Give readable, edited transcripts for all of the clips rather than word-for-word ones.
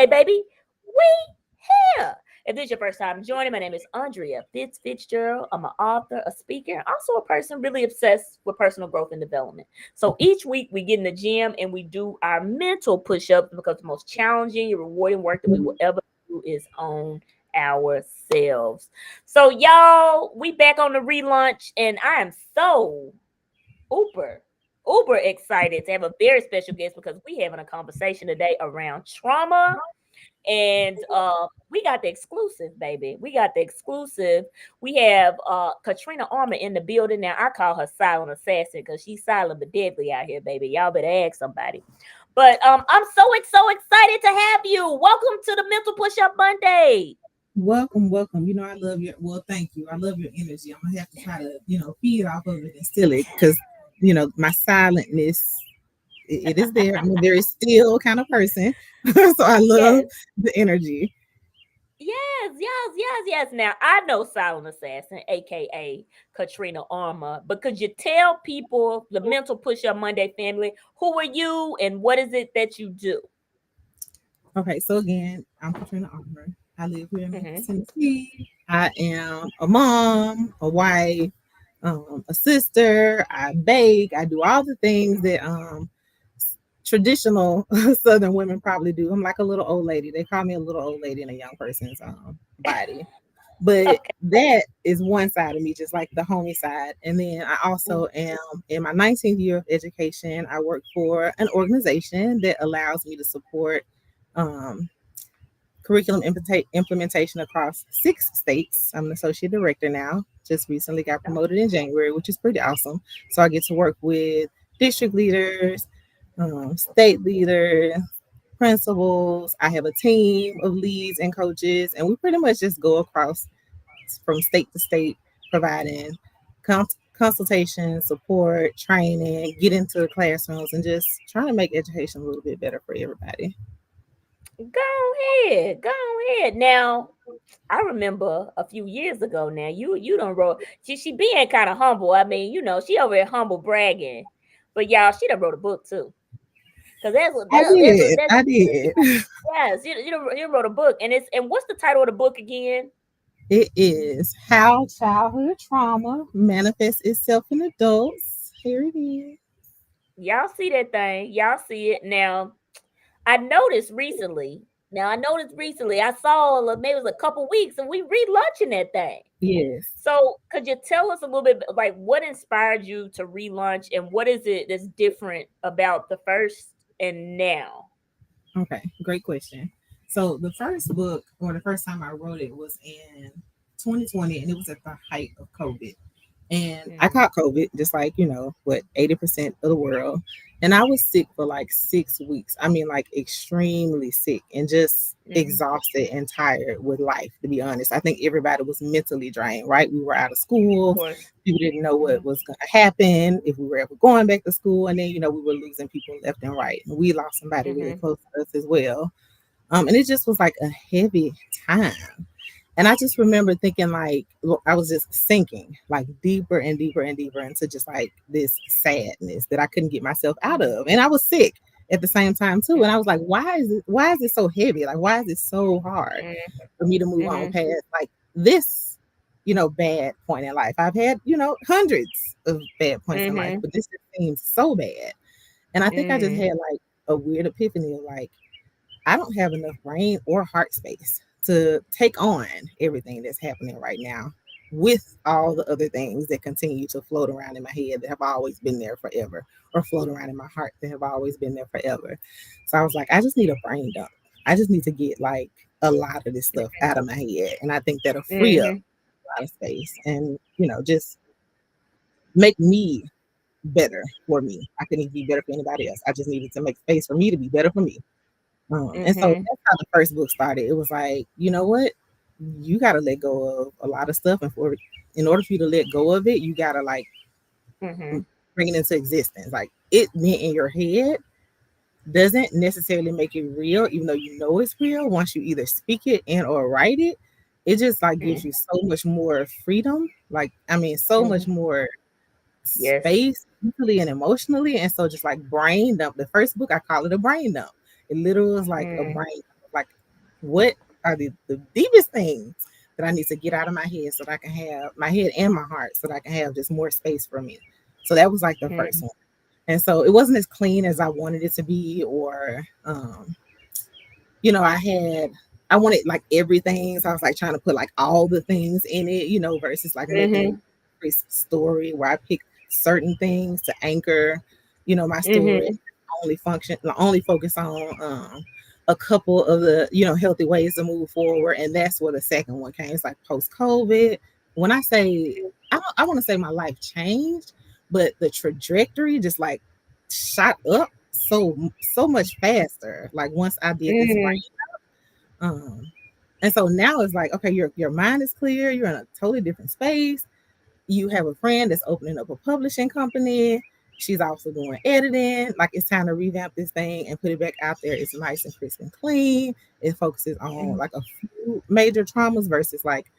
Monday, baby. We here. If this is your first time joining, my name is Andrea Fitzgerald. I'm an author, a speaker, and also a person really obsessed with personal growth and development. So each week we get in the gym and we do our mental push-ups because the most challenging and rewarding work that we will ever do is on ourselves. So y'all, we back on the relaunch, and I am so uber excited to have a very special guest because we having a conversation today around trauma. And we got the exclusive, baby. We got the exclusive. We have Katrina Armour in the building now. I call her silent assassin because she's silent but deadly out here, baby. Y'all better ask somebody. But I'm so excited to have you. Welcome to the Mental Push Up Monday. Welcome. I love thank you. I love your energy. I'm gonna have to try to, feed off of it and steal it because, my silentness, it is there. I'm a very still kind of person. So I love Yes. the energy. Yes. Now I know Silent Assassin, aka Katrina Armour, but could you tell people, the Mental Push Up Monday family, who are you and what is it that you do? Okay, so again, I'm Katrina Armour. I live here in Memphis, Mm-hmm. Tennessee. I am a mom, a wife, a sister. I bake. I do all the things that traditional Southern women probably do. I'm like a little old lady. They call me a little old lady in a young person's body. But Okay. that is one side of me, just like the homey side. And then I also am in my 19th year of education. I work for an organization that allows me to support um, curriculum implementation across 6 states. I'm an associate director now. Just recently got promoted in January, which is pretty awesome. So I get to work with district leaders, state leaders, principals. I have a team of leads and coaches, and we pretty much just go across from state to state, providing consultation, support, training, get into the classrooms, and just trying to make education a little bit better for everybody. Go ahead. Now, I remember a few years ago. Now you don't wrote. She being kind of humble. I mean, she over here humble bragging, but y'all, she done wrote a book too. Cause I did. that's I did. yes, you wrote a book, and what's the title of the book again? It is how childhood trauma manifests itself in adults. Here it is. Y'all see that thing? Y'all see it now? I noticed recently. I saw maybe it was a couple weeks, and we relaunching that thing. Yes. So, could you tell us a little bit like what inspired you to relaunch, and what is it that's different about the first and now? Okay. Great question. So the first book, or the first time I wrote it, was in 2020, and it was at the height of COVID. And I Mm-hmm. caught COVID, just like, 80% of the world. And I was sick for like 6 weeks. I mean, like extremely sick and just Mm-hmm. exhausted and tired with life, to be honest. I think everybody was mentally drained, right? We were out of Of school. course. People didn't know Mm-hmm. what was going to happen, if we were ever going back to school. And then, we were losing people left and right. And we lost somebody really Mm-hmm. close to us as well. And it just was like a heavy time. And I just remember thinking like, look, I was just sinking like deeper and deeper and deeper into just like this sadness that I couldn't get myself out of. And I was sick at the same time too. And I was like, why is it so heavy? Like, why is it so hard for me to move on Mm-hmm. past like this, bad point in life? I've had, hundreds of bad points in life, Mm-hmm. but this just seems so bad. And I think I just Mm-hmm. had like a weird epiphany of like, I don't have enough brain or heart space to take on everything that's happening right now with all the other things that continue to float around in my head that have always been there forever, or float around in my heart that have always been there forever. So I was like, I just need a brain dump. I just need to get like a lot of this stuff out of my head. And I think that'll free up Mm-hmm. a lot of space and, just make me better for me. I couldn't be better for anybody else. I just needed to make space for me to be better for me. And so Mm-hmm. that's how the first book started. It was like, you know what? You got to let go of a lot of stuff. And in order for you to let go of it, you got to like Mm-hmm. bring it into existence. Like it being in your head doesn't necessarily make it real, even though you know it's real. Once you either speak it and or write it, it just like gives you so much more freedom. Like, I mean, so Mm-hmm. much more Yes. space mentally and emotionally. And so just like brain dump. The first book, I call it a brain dump. It literally was like a Mm-hmm. brain, like what are the deepest things that I need to get out of my head so that I can have my head and my heart so that I can have just more space for me. So that was like the first Mm, one. And so it wasn't as clean as I wanted it to be, or I wanted like everything. So I was like trying to put like all the things in it, versus like making mhm, a story where I pick certain things to anchor, my story. mhm, Only focus on a couple of the, healthy ways to move forward. And that's where the second one came. It's like post COVID. When I say I want to say my life changed, but the trajectory just like shot up so much faster. Like once I did this brain, mhm, um, and so now it's like, okay, your mind is clear. You're in a totally different space. You have a friend that's opening up a publishing company. She's also doing editing. Like it's time to revamp this thing and put it back out there. It's nice and crisp and clean. It focuses on like a few major traumas versus like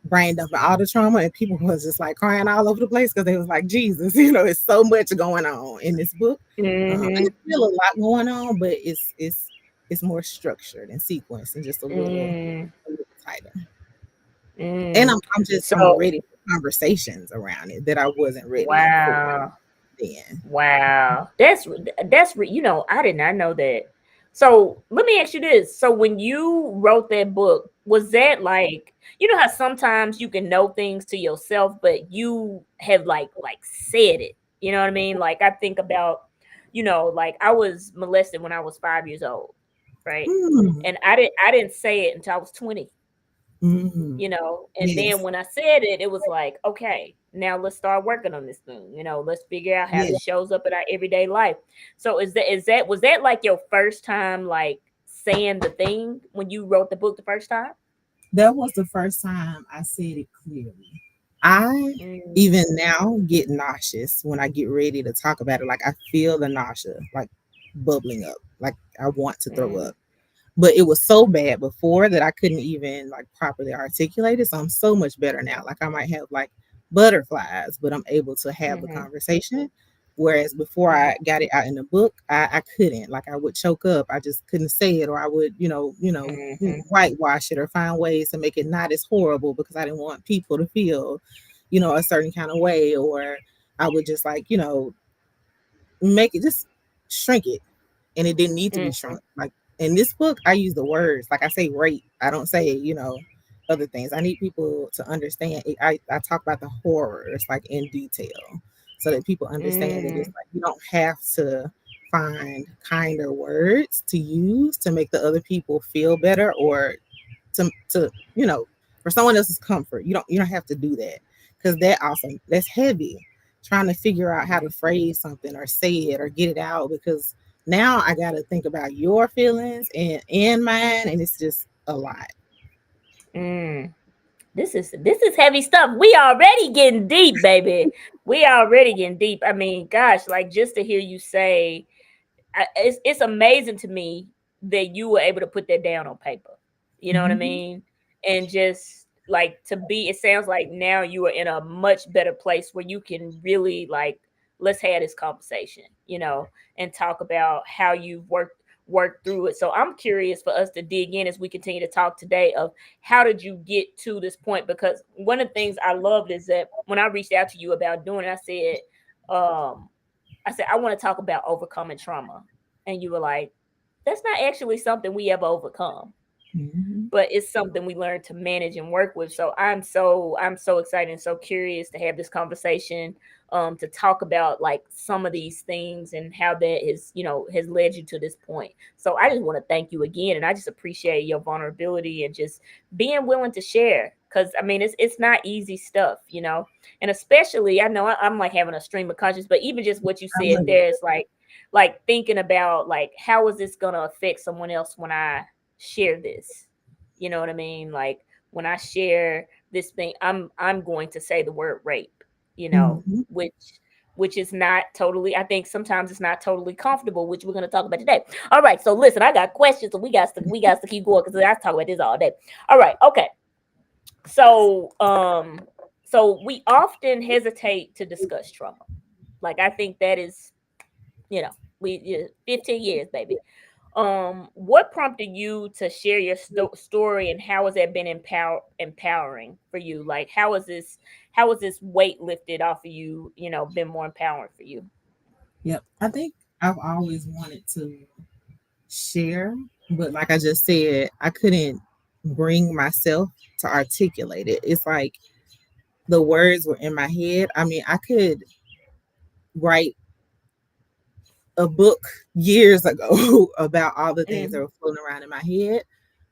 brain dumping all the trauma, and people was just like crying all over the place because they was like, Jesus, it's so much going on in this book. And mhm, it's still a lot going on, but it's more structured and sequenced and just mm, a little tighter. And mm. I'm So ready for conversations around it that I wasn't ready for wow. then. Wow. I did not know that. So let me ask you this. So when you wrote that book, was that like, how sometimes you can know things to yourself, but you have like said it. You know what I mean? Like I think about, like I was molested when I was 5 years old, right? Mm, And I didn't say it until I was 20, mm, and then yes, when I said it, it was like, okay, now let's start working on this thing. Let's figure out how yeah. this shows up in our everyday life. So was that like your first time like saying the thing when you wrote the book the first time? That was the first time I said it clearly. I Mm, even now get nauseous when I get ready to talk about it. Like I feel the nausea like bubbling up. Like I want to throw mm, up. But it was so bad before that I couldn't even like properly articulate it. So I'm so much better now. Like I might have like butterflies, but I'm able to have the mm-hmm, conversation. Whereas before mm-hmm, I got it out in the book, I couldn't. Like I would choke up. I just couldn't say it, or I would, mm-hmm, whitewash it or find ways to make it not as horrible because I didn't want people to feel, a certain kind of way, or I would just like, make it just shrink it, and it didn't need to be mm-hmm, shrunk. Like in this book, I use the words. Like I say rape. I don't say, other things. I need people to understand. I talk about the horrors like in detail so that people understand that it's mm, like you don't have to find kinder words to use to make the other people feel better, or to for someone else's comfort. You don't have to do that, because that's heavy, trying to figure out how to phrase something or say it or get it out, because now I got to think about your feelings and mine, and it's just a lot. mm. This is heavy stuff. We already getting deep, baby. We already getting deep. I mean, gosh, like just to hear you say, it's amazing to me that you were able to put that down on paper. You know what I Mhm. mean? And just like to be, it sounds like now you are in a much better place where you can really like, let's have this conversation, and talk about how you've worked through it. So I'm curious for us to dig in as we continue to talk today of how did you get to this point? Because one of the things I loved is that when I reached out to you about doing it, um, I said, I want to talk about overcoming trauma. And you were like, that's not actually something we ever overcome, Mhm. but it's something we learn to manage and work with. So I'm so excited and so curious to have this conversation, to talk about like some of these things and how that has led you to this point. So I just want to thank you again, and I just appreciate your vulnerability and just being willing to share, because I mean it's not easy stuff, and especially I know I'm like having a stream of conscious, but even just what you I said love it. there is like thinking about like how is this gonna affect someone else when I share this. You know what I mean? Like when I share this thing, I'm going to say the word rape, Mhm. which is not totally, I think sometimes it's not totally comfortable, which we're going to talk about today. All right, so listen, I got questions, so we got to keep going because I talk about this all day. All right, okay. So we often hesitate to discuss trauma. Like I think that is, we 15 years, baby. What prompted you to share your story, and how has that been empowering for you? Like, how has this weight lifted off of you, been more empowering for you? Yep. I think I've always wanted to share, but like I just said, I couldn't bring myself to articulate it. It's like the words were in my head. I mean, I could write a book years ago about all the things that Mm, were floating around in my head,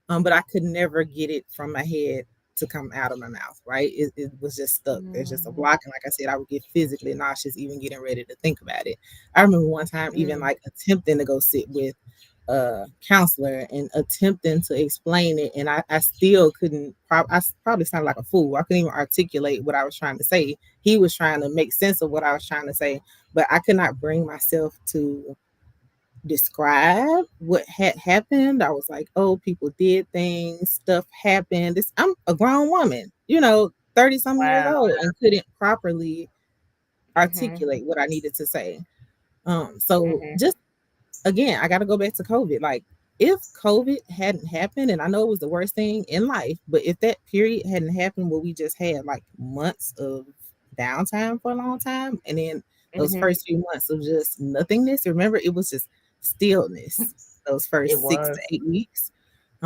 but I could never get it from my head to come out of my mouth, right? It was just stuck. There's just a mm, block. And like I said, I would get physically nauseous even getting ready to think about it. I remember one time even mm, like attempting to go sit with a counselor and attempting to explain it. And I still couldn't, I probably sounded like a fool. I couldn't even articulate what I was trying to say. He was trying to make sense of what I was trying to say, but I could not bring myself to describe what had happened. I was like, oh, people did things, stuff happened. I'm a grown woman, 30 some years wow. old, and couldn't properly Mhm, articulate what I needed to say. So mhm, just again, I got to go back to COVID. Like, if COVID hadn't happened, and I know it was the worst thing in life, but if that period hadn't happened where we just had like months of downtime for a long time, and then those mhm. first few months of just nothingness, remember, it was just stillness those It first six to was. eight weeks.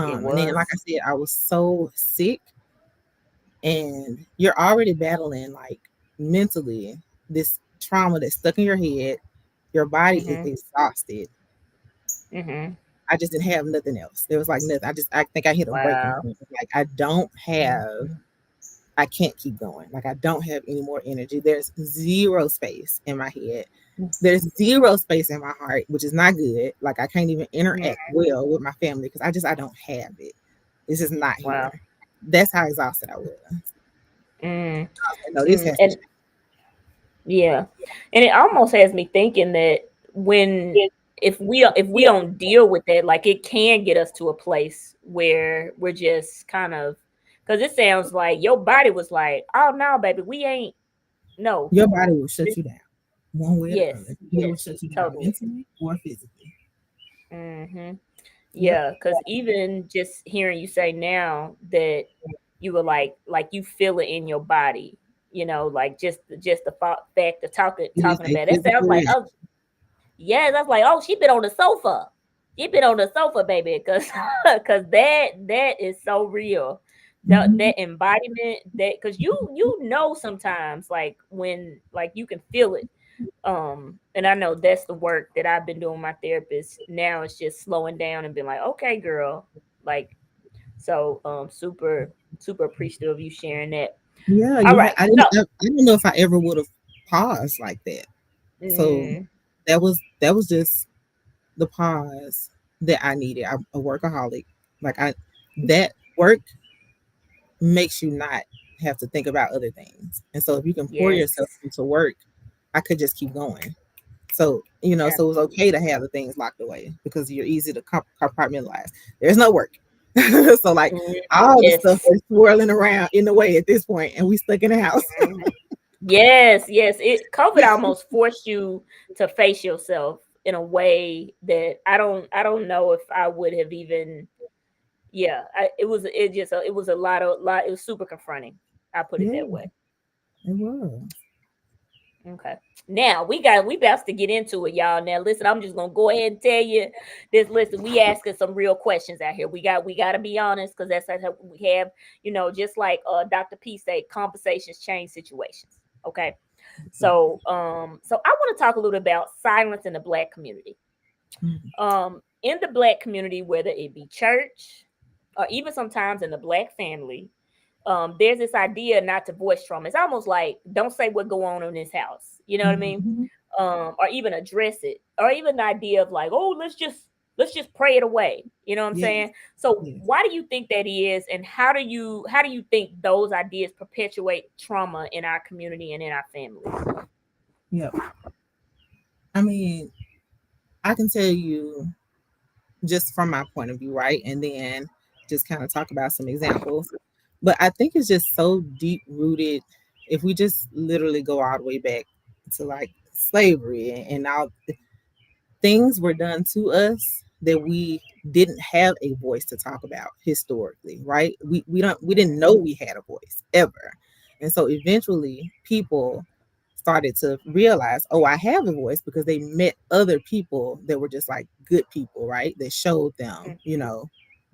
It And then, like I was. said, I was so sick, and you're already battling like mentally this trauma that's stuck in your head. Your body is Mhm, exhausted. mhm. I just didn't have nothing else. There was like nothing. I think I hit a breaking Wow. point. Like, I can't keep going. Like, I don't have any more energy. There's zero space in my head. There's zero space in my heart, which is not good. Like, I can't even Mm, interact well with my family because I don't have it. This is not wow. here. That's how exhausted I was. Mm, I was like, no, this mm. has to And yeah, and it almost has me thinking that when if we don't deal with that, like it can get us to a place where we're just kind of, because it sounds like your body was like, oh no, baby, we ain't, no, Your body will shut this, you down one way or the yes, other. It will yes, shut you down totally. mentally or physically. Hmm. Yep. Yeah, because even just hearing you say now that you were like you feel it in your body, like just the fact of It is talking a about it, sounds physical like, reaction. oh yes, I was like, oh, she been on the sofa, she been on the sofa, baby, because because that is so real. Mhm. That embodiment, that because you sometimes like when like you can feel it, and I know that's the work that I've been doing with my therapist now. It's just slowing down and being like, okay, girl, like, so super appreciative of you sharing that. Yeah, All you right, I didn't. I don't know if I ever would have paused like that. So mm, that was just the pause that I needed. I'm a workaholic. Like, I that work makes you not have to think about other things. And so if you can pour yes, yourself into work, I could just keep going. So, so it was okay absolutely. to have the things locked away because you're easy to compartmentalize. There's no work. So, like, Mm, all the stuff yes. is swirling around in the way at this point, and we stuck in the house. Mhm. Yes, yes. It COVID almost forced you to face yourself in a way that I don't know if I would have even, yeah, it was a lot, it was super confronting. I put it Yeah, that way. it was. Okay. Now we about to get into it, y'all. Now listen, I'm just gonna go ahead and tell you this. Listen, we asking some real questions out here. We gotta be honest, because that's how we have, just like Dr. P say, conversations change situations. Okay. So I want to talk a little about silence in the black community. Mhm. In the black community, whether it be church or even sometimes in the black family, there's this idea not to voice trauma. It's almost like don't say what go on in this house. You know what I mean? Mhm. Or even address it, or even the idea of like, oh, let's just pray it away. You know what I'm Yes, saying? So yes, why do you think that is, and how do you think those ideas perpetuate trauma in our community and in our families? yep. I mean, I can tell you just from my point of view, right? And then just kind of talk about some examples. But I think it's just so deep rooted. If we just literally go all the way back to like slavery and all things were done to us that we didn't have a voice to talk about historically, right? We didn't Mhm. know we had a voice ever. And so eventually people started to realize, oh, I have a voice, because they met other people that were just like good people, right? That showed them,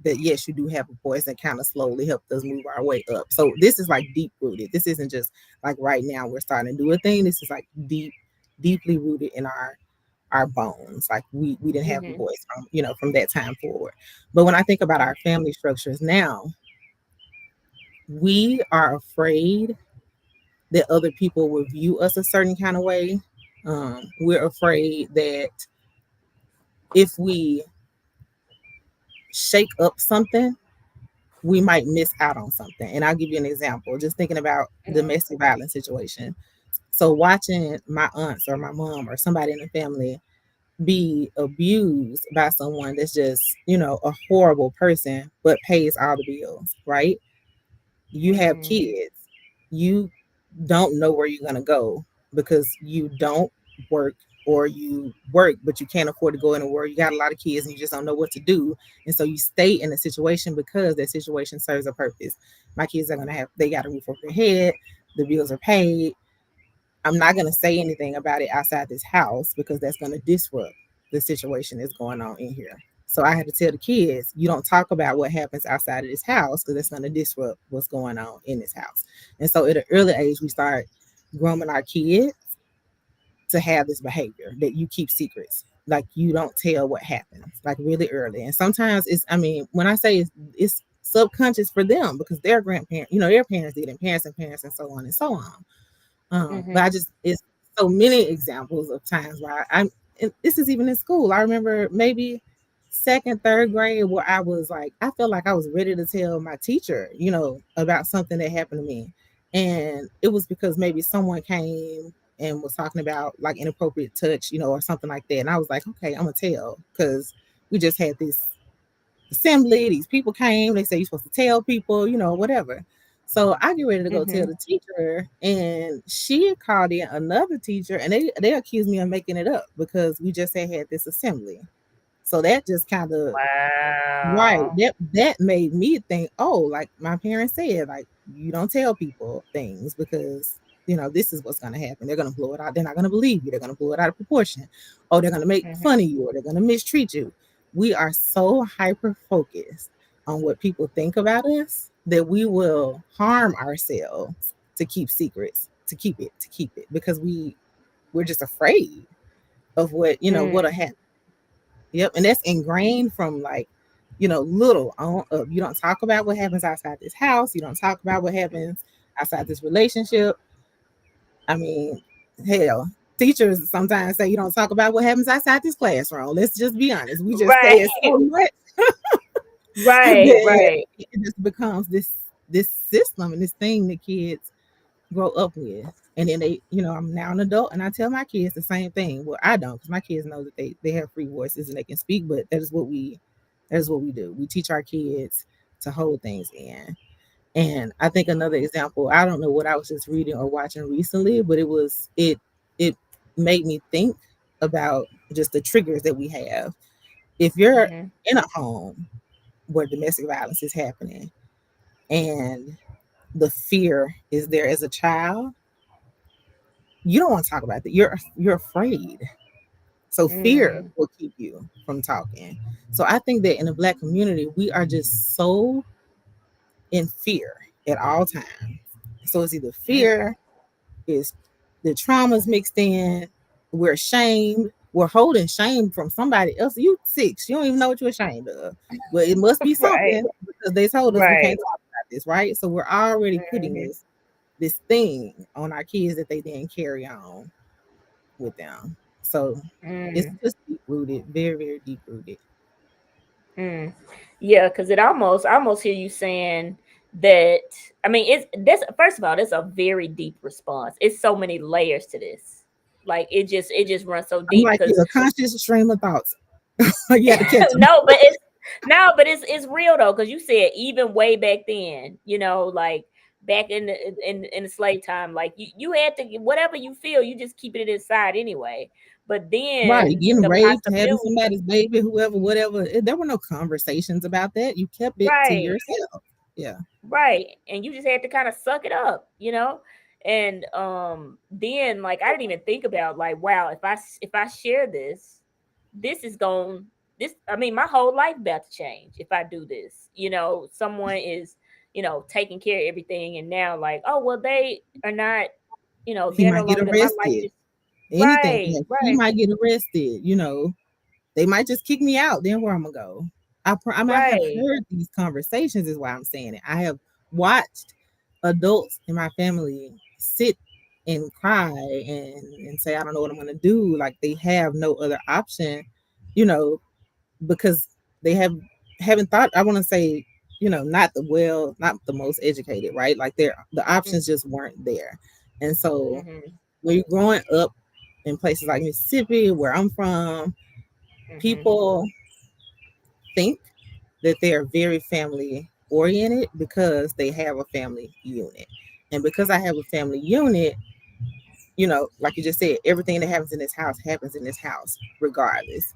that yes, you do have a voice, and kind of slowly helped us move our way up. So this is like deep rooted. This isn't just like right now we're starting to do a thing. This is like deeply rooted in our bones. Like we didn't have a Mhm. voice from, from that time forward. But when I think about Mhm. our family structures now, we are afraid that other people will view us a certain kind of way. We're afraid that if we shake up something, we might miss out on something. And I'll give you an example, just thinking about Mhm. domestic violence situation. So watching my aunts or my mom or somebody in the family be abused by someone that's just, a horrible person, but pays all the bills, right? You have Mhm. kids. You don't know where you're going to go because you don't work, or you work but you can't afford to go anywhere. You got a lot of kids and you just don't know what to do. And so you stay in a situation because that situation serves a purpose. My kids are going to have, they got a roof over their head, the bills are paid. I'm not going to say anything about it outside this house because that's going to disrupt the situation that's going on in here. So I had to tell the kids, you don't talk about what happens outside of this house because it's going to disrupt what's going on in this house. And so at an early age, we start grooming our kids to have this behavior that you keep secrets. Like you don't tell what happens, like really early. And sometimes it's, I mean, when I say it's subconscious for them because their grandparents, their parents did, and parents and so on and so on. But Mhm. I just, it's so many examples of times where I'm, and this is even in school. I remember maybe second, third grade where I was like, I felt like I was ready to tell my teacher, about something that happened to me. And it was because maybe someone came and was talking about like inappropriate touch, or something like that. And I was like, okay, I'm gonna tell because we just had this assembly. These people came. They say you're supposed to tell people, whatever. So I get ready to go tell Mhm. the teacher, and she called in another teacher, and they accused me of making it up because we just had this assembly. So that just kind of, right, Wow. that made me think, oh, like my parents said, like you don't tell people things because this is what's gonna happen. They're gonna blow it out. They're not gonna believe you. They're gonna blow it out of proportion. Oh, they're gonna make Mhm. fun of you, or they're gonna mistreat you. We are so hyper focused on what people think about us that we will harm ourselves to keep secrets, to keep it because we're just afraid of what'll Mm. happen. Yep, and that's ingrained from like, little on up. You don't talk about what happens outside this house. You don't talk about what happens outside this relationship. I mean, hell, teachers sometimes say you don't talk about what happens outside this classroom. Let's just be honest. We just say Right. it so much Right. that Right. it just becomes this system and this thing that kids grow up with. And then they, I'm now an adult and I tell my kids the same thing. Well, I don't, because my kids know that they have free voices and they can speak, but that is what we do. We teach our kids to hold things in. And I think another example, I don't know what I was just reading or watching recently, but it made me think about just the triggers that we have. If you're Mhm. in a home where domestic violence is happening and the fear is there as a child, you don't want to talk about that. You're afraid. So fear Mm. will keep you from talking. So I think that in the Black community, we are just so in fear at all times. So it's either Mm. fear, is the traumas mixed in, we're ashamed, we're holding shame from somebody else. You 6, you don't even know what you're ashamed of. But it must be Right. something because they told us we Right. can't talk about this, right? So we're already putting Mhm. this thing on our kids that they then carry on with them. So it's Mm. just deep rooted, very, very deep rooted. Mm. Yeah, because it almost, I almost hear you saying that. I mean, it's this. First of all, it's a very deep response. It's so many layers to this. Like it just runs so I'm deep like, because yeah, conscious stream of thoughts. You had to catch them. no, but it's no, but it's real though, because you said even way back then, like back in the slave time, like you had to, whatever you feel, you just keep it inside anyway. But Right, then getting the raped, having possibility, somebody's baby, whoever, whatever. There were no conversations about that. You kept it to right, yourself. Yeah. right, and you just had to kind of suck it up, you know. And then like I didn't even think about like, wow, if I share this, this is going this I mean my whole life about to change if I do this. You know, someone is, you know, taking care of everything, and now like, oh well, they are not, you know, He they're no might get longer there. My life arrested. is Anything can right, happen. He right, might get arrested. They might just kick me out. Then where I'm gonna go? I mean, I have right. heard these conversations. Is why I'm saying it. I have watched adults in my family sit and cry and say, I don't know what I'm gonna do. Like they have no other option, you know, because they haven't thought. I want to say, not the most educated, right? Like the Mm, options just weren't there, and so mhm, when you're growing up in places like Mississippi, where I'm from, mhm, people think that they are very family oriented because they have a family unit. And because I have a family unit, like you just said, everything that happens in this house, regardless.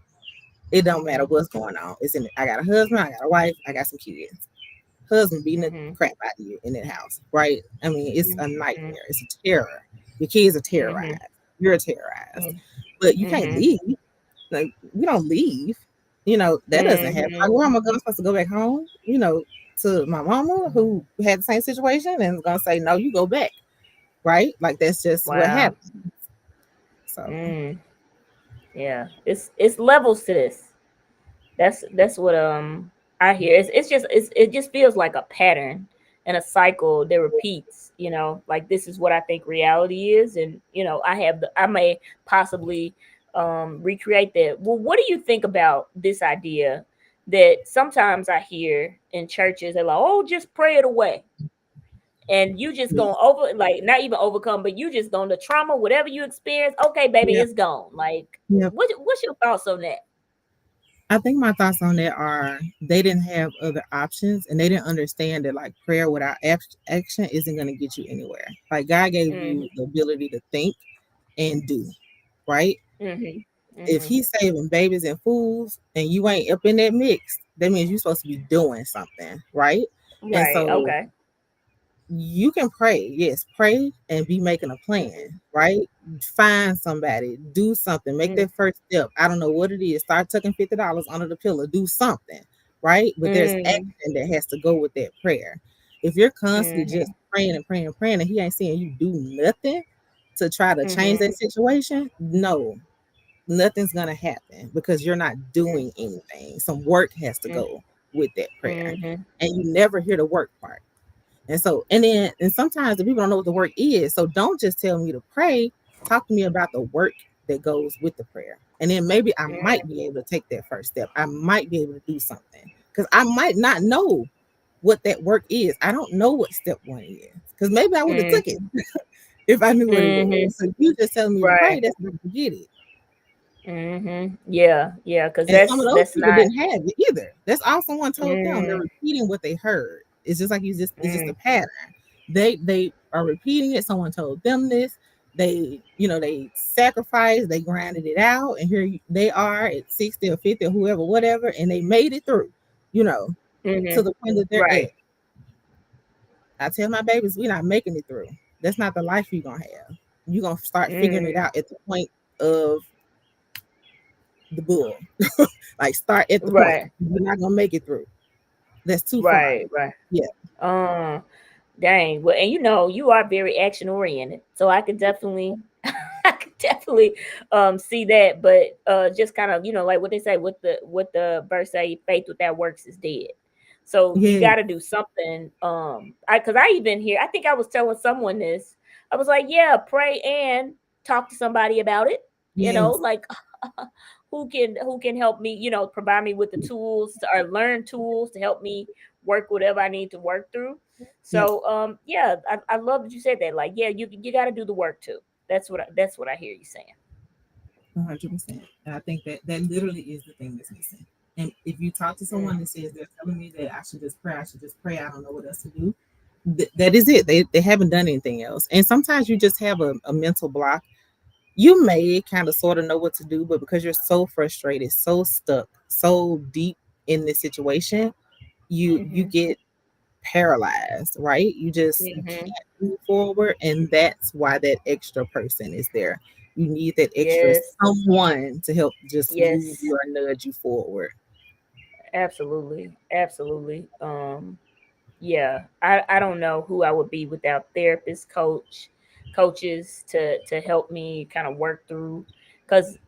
It don't matter mhm, what's going on. I got a husband, I got a wife, I got some kids. Husband beating the mhm, crap out of you in that house, right? I mean, it's a mhm, nightmare. It's a terror. Your kids are mhm, terrorized. You're terrorized. mhm, But you can't mhm, leave. Like we don't leave. That doesn't happen. Like mhm. where am I supposed to go back home? To my mama who had the same situation and is gonna say, no, you go back. Right? Like that's just what Wow. happened. So Mm, yeah. It's levels to this. That's what I hear. It just feels like a pattern and a cycle that repeats, you know, like this is what I think reality is, and you know, I may possibly recreate that. Well, what do you think about this idea that sometimes I hear in churches? They're like, oh, just pray it away. And you just yeah. gonna over, like, not even overcome, but you just gonna, the trauma, whatever you experience, okay, baby, Yeah. it's gone. Like, Yeah. what's your thoughts on that? I think my thoughts on that are they didn't have other options and they didn't understand that like prayer without action isn't going to get you anywhere. Like God gave Mm-hmm. you the ability to think and do, right? Mm-hmm. If Mm-hmm. he's saving babies and fools and you ain't up in that mix, that means you're supposed to be doing something, right? And Right. so Okay. you can pray, yes, pray and be making a Mm-hmm. plan, right? Find somebody, do something, make that first step. I don't know what it is. Start tucking $50 under the pillow, do something, right? But there's Mm-hmm. action that has to go with that prayer. If you're constantly Mm-hmm. just praying and praying and praying, and he ain't seeing you do nothing to try to change Mm-hmm. that situation, no, nothing's gonna happen because you're not doing anything. Some work has to go with that prayer, Mm-hmm. and you never hear the work part. And sometimes the people don't know what the work is. So don't just tell me to pray. Talk to me about the work that goes with the prayer. And then maybe I might be able to take that first step. I might be able to do something because I might not know what that work is. I don't know what step one is because maybe I would have took it Mm-hmm. if I knew what it Mm-hmm. was. So you just telling me to Right. pray, that's not to get it. Mm-hmm. Yeah. Yeah. Because And some of those that's people not. didn't have it either. That's all someone told them. They're Mm-hmm. repeating what they heard. It's just like it's just a pattern. They are repeating it. Someone told them this. They sacrificed, they grinded it out, and they are at 60 or 50 or whoever, whatever, and they made it through, you know, to Mm-hmm. the point that they're Right. at. I tell my babies, we're not making it through. That's not the life you're gonna have. You're gonna start figuring it Mm-hmm. out at the point of the bull. Like start at the point. Right. You're not gonna make it through. That's too far. Right. Right. Yeah. Um. Dang. Well, and you know, you are very action oriented, so I could definitely, I could definitely see that. But just kind of, you know, like what they say, what the verse say, faith without works is dead. So you Yeah. got to do something. Because I even hear, I think I was telling someone this. I was like, yeah, pray and talk to somebody about it. You know, Yes. like who can help me, you know, provide me with the tools or learn tools to help me work whatever I need to work through. Yep. So yeah, I love that you said that. Like, yeah, you got to do the work too. That's what I hear you saying. 100%. And I think that literally is the thing that's missing. And if you talk to Mm, someone that says they're telling me that I should just pray, I don't know what else to do. That is it. They haven't done anything else. And sometimes you just have a mental block you may kind of sort of know what to do, but because you're so frustrated, so stuck, so deep in this situation, you Mhm. get paralyzed, right? You Mhm. can't move forward, and that's why that extra person is there. You need that extra Yes. someone to help just move Yes. you or nudge you forward. Absolutely. Absolutely. Yeah, I don't know who I would be without therapists, coaches to help me kind of work through, because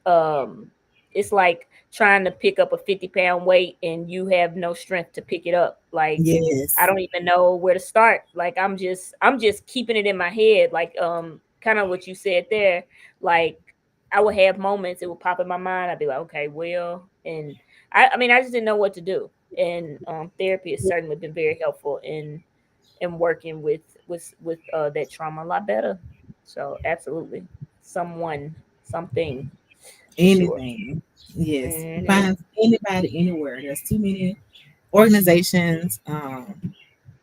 it's like trying to pick up a 50-pound weight and you have no strength to pick it up. Like I Yes. don't even know where to start. Like I'm just keeping it in my head, like kind of what you said there. Like I would have moments, it would pop in my mind, I'd be like, okay, well, and I mean, I just didn't know what to do. And therapy has certainly been very helpful in working with that trauma a lot better. So absolutely, someone, something, for sure. Anything. Yes. Hmm. Find anybody anywhere. There's too many organizations,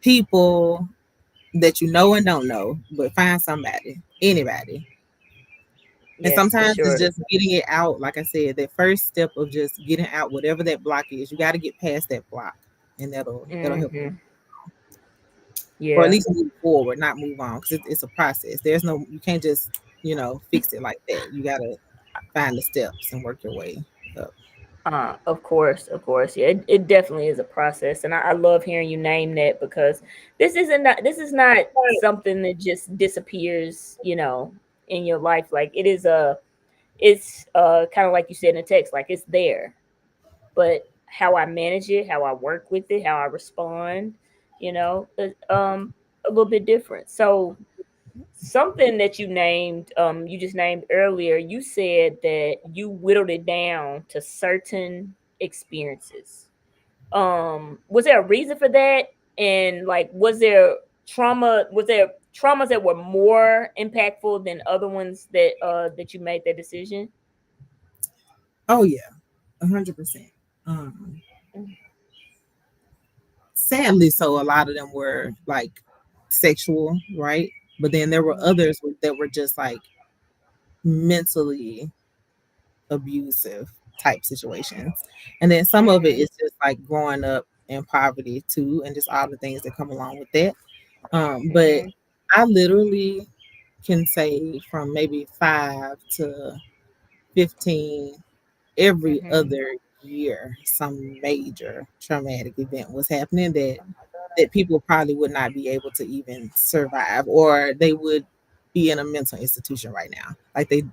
people that you know and don't know, but find somebody, anybody. And Yes, for sometimes it's sure. just getting it out. Like I said, that first step of just getting out whatever that block is, you got to get past that block, and that'll help you, Hmm. or at Yeah. least move forward, not move on, because it's a process. There's no, you can't just fix it like that. You got to find the steps and work your way up. Of course, of course. Yeah, it definitely is a process, and I love hearing you name that, because this is not something that just disappears, in your life. Like it's kind of like you said in the text, like it's there, but how I manage it, how I work with it, how I respond, is a little bit different. So something that you just named earlier, you said that you whittled it down to certain experiences. Was there a reason for that? And like, was there traumas that were more impactful than other ones that you made that decision? Oh yeah, 100%. Um, Sadly, so a lot of them were like sexual, right? But then there were others that were just like mentally abusive type situations. And then some of it Mhm. is just like growing up in poverty too, and just all the things that come along with that. But Mhm. I literally can say from maybe 5 to 15, every Mhm. other year, some major traumatic event was happening that Oh my God. people probably would not be able to even survive, or they would be in a mental institution right now. Like they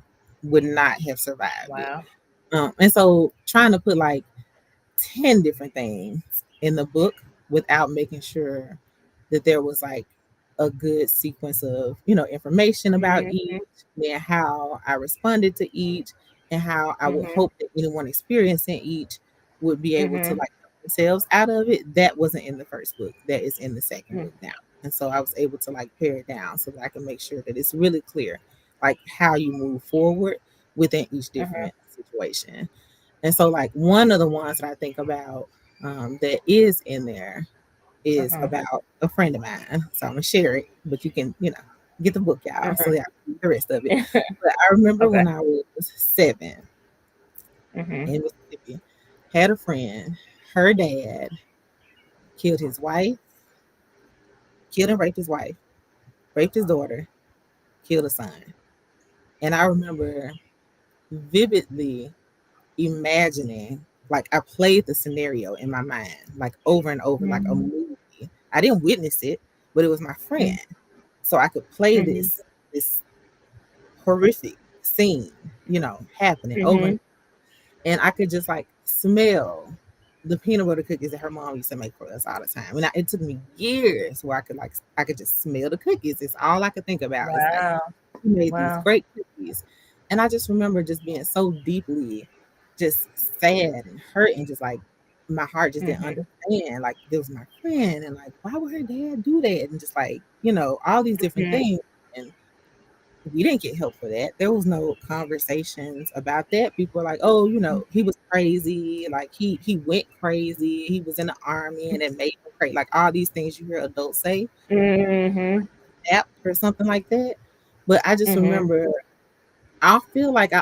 would not have survived it. Wow. And so trying to put like 10 different things in the book without making sure that there was like a good sequence of, information about each, Mhm. and how I responded to each, and how I would Mhm. hope that anyone experiencing each would be able to Mhm. like help themselves out of it. That wasn't in the first book. That is in the second Mhm. book now. And so I was able to like pare it down so that I can make sure that it's really clear like how you move forward within each Mhm. different situation. And so, like, one of the ones that I think about that is in there is Mhm. about a friend of mine. So I'm gonna share it, but you can, get the book, y'all. So Mhm. yeah, the rest of it. But I remember Okay. when I was 7 Mhm. in Mississippi, had a friend. Her dad killed his wife, killed and raped his wife, raped his daughter, killed a son. And I remember vividly imagining, like I played the scenario in my mind, like over and over, like a Mhm. movie. I didn't witness it, but it was my friend. Mhm. So I could play Mhm. this horrific scene, happening over, Mhm. and I could just like smell the peanut butter cookies that her mom used to make for us all the time. And it took me years where I could just smell the cookies. It's all I could think about. It's like Wow. he made these Wow. great cookies. And I just remember just being so deeply just sad and hurt, and just like my heart just didn't Mhm. understand. Like this was my friend, and like why would her dad do that? And just like, all these different Mhm. things. And we didn't get help for that. There was no conversations about that. People were like, oh, he was crazy. Like he went crazy. He was in the army and it made him crazy. Like all these things you hear adults say, Mhm. apt or something like that. But I just Mhm. remember I feel like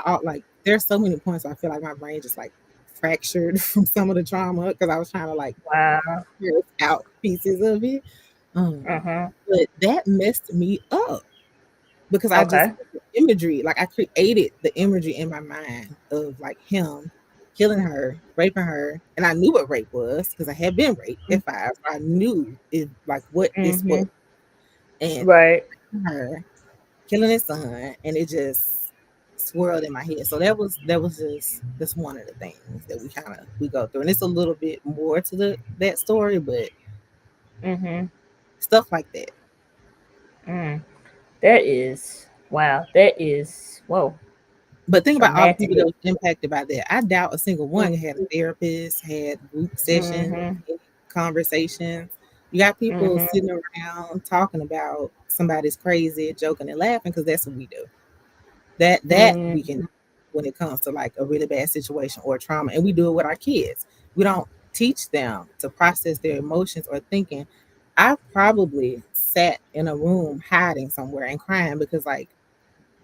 there's so many points where I feel like my brain just like fractured from some of the trauma because I was trying to like Wow. pierce out pieces of it. Uh-huh. But that messed me up because I just Okay. the imagery, like I created the imagery in my mind of like him killing her, raping her, and I knew what rape was because I had been raped at 5. So I knew it like what this was, Mm-hmm. and Right. her killing his son, and it just swirled in my head. So that was just one of the things that we go through, and it's a little bit more to that story, but Mm-hmm. stuff like that. Mm. That is wow. That is whoa. But think about all the people that Traumatic. was impacted by that. I doubt a single one had a therapist, had group sessions, Mm-hmm. any conversations. You got people Mm-hmm. sitting around talking about somebody's crazy, joking and laughing because that's what we do. That we can do when it comes to like a really bad situation or trauma, and we do it with our kids. We don't teach them to process their emotions or thinking. I probably sat in a room hiding somewhere and crying because like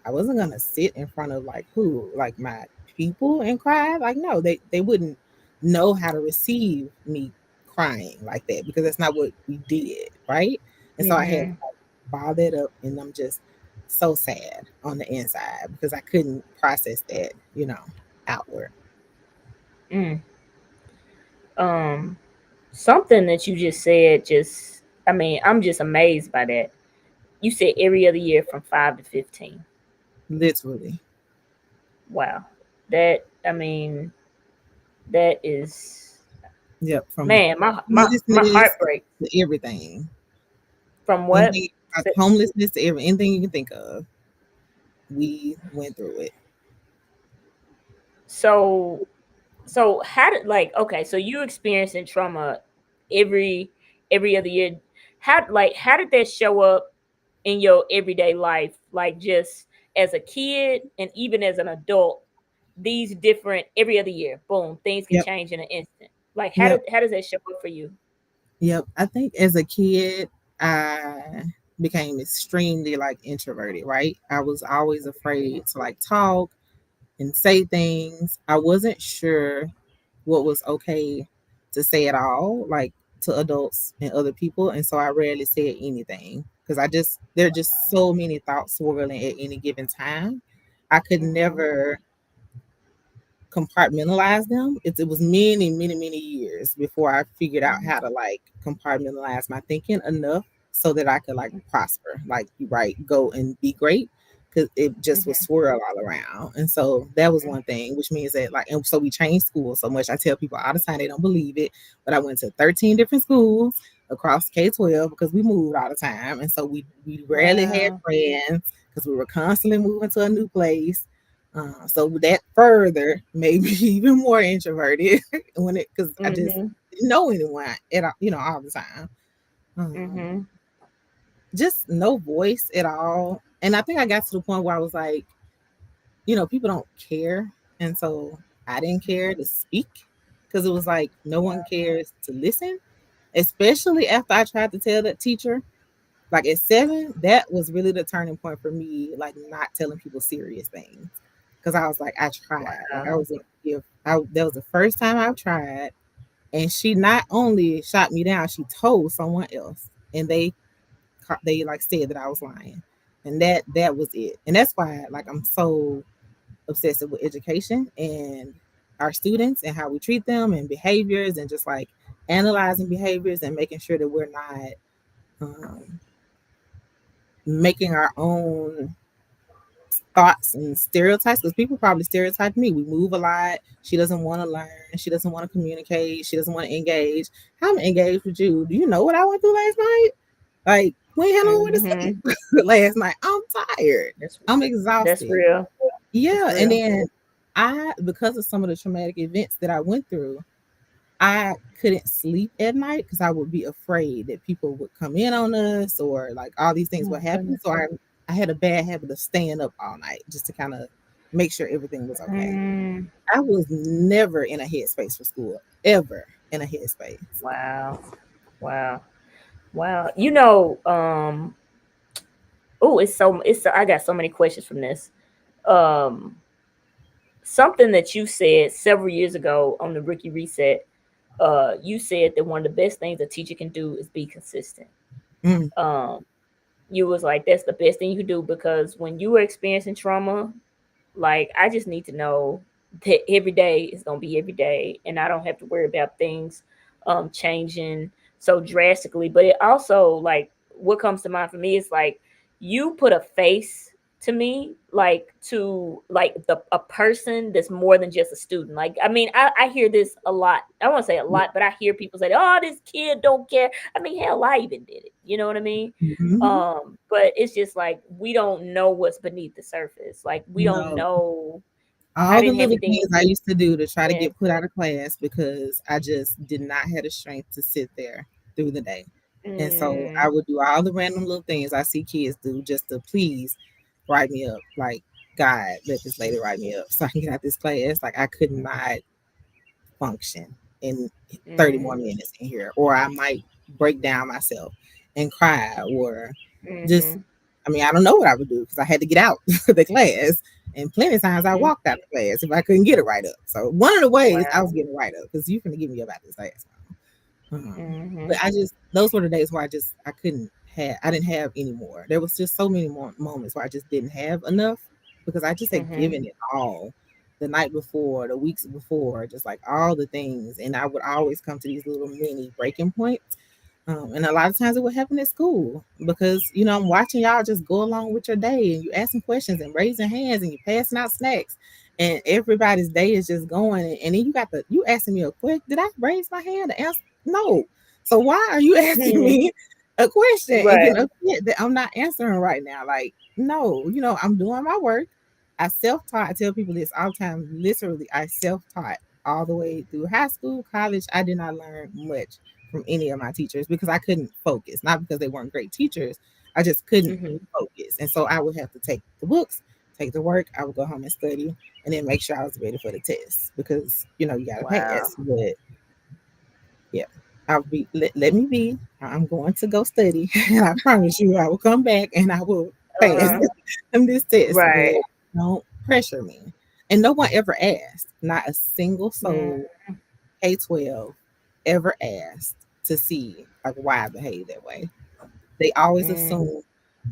I wasn't gonna sit in front of like who, like my people and cry. Like no, they wouldn't know how to receive me crying like that because that's not what we did, right? And so I had to Mm-hmm. like, ball that up, and I'm just so sad on the inside because I couldn't process that, outward. Mm. Um, something that you just said, just I mean, I'm just amazed by that. You said every other year from 5 to 15. Literally. Wow. That I mean, that is Yep. From man, my homelessness heart breaks. to everything. From what? Anything homelessness to anything you can think of. We went through it. So so how did like okay, so you experiencing trauma every every other year. How did that show up in your everyday life? Like just as a kid and even as an adult, these different every other year, boom, things can Yep. change in an instant. Like Yep. how does that show up for you? Yep. I think as a kid, I became extremely like introverted, right? I was always afraid to like talk and say things. I wasn't sure what was okay to say at all, like to adults and other people. And so I rarely said anything because there are just so many thoughts swirling at any given time. I could Mhm. never compartmentalize them. It was many, many, many years before I figured out how to like compartmentalize my thinking enough so that I could like prosper, like right, go and be great. Cause it just was Mhm. swirl all around. And so that was one thing, which means that like, and so we changed schools so much. I tell people all the time, they don't believe it, but I went to 13 different schools across K-12 because we moved all the time. And so we rarely had Wow. friends because we were constantly moving to a new place. So that further made me even more introverted when it because I just Mhm. didn't know anyone at all, all the time. Um, Mhm. just no voice at all. And I think I got to the point where I was like, people don't care, and so I didn't care to speak because it was like no one cares to listen. Especially after I tried to tell that teacher, like at 7, that was really the turning point for me, like not telling people serious things. Cause I was like, I tried. Like I Wow. was like, if I that was the first time I've tried. And she not only shot me down, she told someone else. And they like said that I was lying. And that was it. And that's why like I'm so obsessive with education and our students and how we treat them and behaviors and just like analyzing behaviors and making sure that we're not um, making our own thoughts and stereotypes because people probably stereotype me. We move a lot. She doesn't want to learn. She doesn't want to communicate. She doesn't want to engage. How I'm engaged with you? Do you know what I went through last night? Like we ain't had nowhere to sleep Mhm. last night. I'm tired. That's I'm that's exhausted. real. That's Yeah, and real. then because of some of the traumatic events that I went through, I couldn't sleep at night because I would be afraid that people would come in on us or like all these things would Oh happen. goodness. So I had a bad habit of staying up all night just to kind of make sure everything was okay. Mm, I was never in a headspace for school, ever in a headspace. wow. Wow. Wow. You know, oh, it's so I got so many questions from this. um something that you said several years ago on the Rookie Reset. You said that one of the best things a teacher can do is be consistent. Mm, um you was like, that's the best thing you can do, because when you were experiencing trauma, like, I just need to know that every day is gonna be every day, and I don't have to worry about things changing so drastically. But it also, like, what comes to mind for me is like, you put a face to me, like, to like a person that's more than just a student. Like, I mean, I hear this a lot. I won't say a lot, but I hear people say, oh, this kid don't care. I mean, hell, I even did it. You know what I mean? mhm. But it's just like, we don't know what's beneath the surface. Like, we don't No, know. I all the didn't have little anything things I used to do to try to in. get put out of class because I just did not have the strength to sit there through the day. And so I Mm, would do all the random little things I see kids do just to please write me up. Like, God, let this lady write me up so I can get out this class. Like, I could not function in 30 more mm, minutes in here, or I might break down myself and cry, or just, mm-hmm, I mean, I don't know what I would do because I had to get out of the class. And plenty of times I mm. walked out of class if I couldn't get it right up. So one of the ways I was Wow. getting right up because you finna get me about this class. But Mm-hmm, I just, those were the days where I couldn't have, I didn't have any more. There was just so many more moments where I just didn't have enough because I just had mm-hmm, given it all the night before, the weeks before, just like all the things. And I would always come to these little mini breaking points, and a lot of times it would happen at school because, I'm watching y'all just go along with your day and you asking questions and raising hands and you passing out snacks and everybody's day is just going. And then you asking me a question. Did I raise my hand to answer? No. So why are you asking mm-hmm. me a question and Right. getting upset that I'm not answering right now? Like, no, I'm doing my work. I self-taught. I tell people this all the time. Literally, I self-taught all the way through high school, college. I did not learn much from any of my teachers because I couldn't focus. Not because they weren't great teachers. I just couldn't Mm-hmm. focus. And so I would have to take the books, take the work. I would go home and study and then make sure I was ready for the test because, you got to Wow. pass. But yeah, let me be. I'm going to go study. And I promise you, I will come back and I will pass Uh-huh. in this test. Right. But don't pressure me. And no one ever asked, not a single Mm, soul K-12 ever asked to see like why I behave that way. They always mm, assume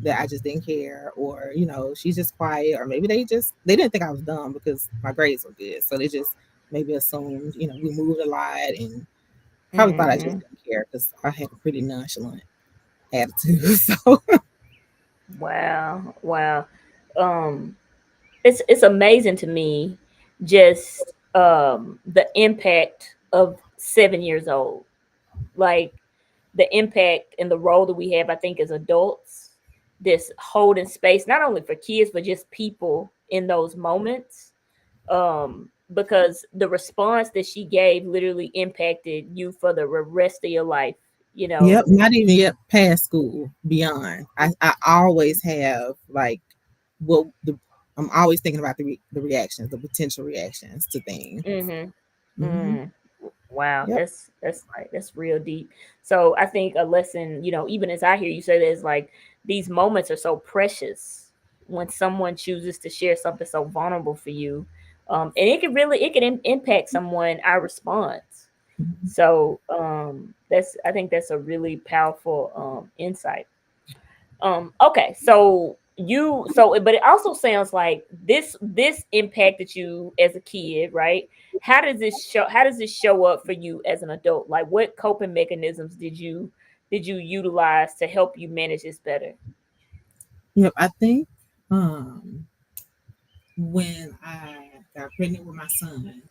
that I just didn't care, or she's just quiet, or maybe they didn't think I was dumb because my grades were good, so they just maybe assumed we moved a lot and probably thought I just mm-hmm. didn't care because I had a pretty nonchalant attitude. So Wow. Wow. Um, it's amazing to me, just the impact of 7 years old. Like, the impact and the role that we have, I think, as adults, this holding space not only for kids but just people in those moments. Because the response that she gave literally impacted you for the rest of your life, you know. yep, not even yet past school, beyond. I always have like, well, I'm always thinking about the reactions, the potential reactions to things. Mhm. Hmm. Mm. Wow, Yep. that's like, that's real deep. So I think a lesson, even as I hear you say that, is like, these moments are so precious when someone chooses to share something so vulnerable for you. And it can impact someone, our response. So that's I think that's a really powerful insight. Okay, but it also sounds like this impacted you as a kid, right? How does this show up for you as an adult? Like, what coping mechanisms did you utilize to help you manage this better? Yep. I think um, when I got pregnant with my son,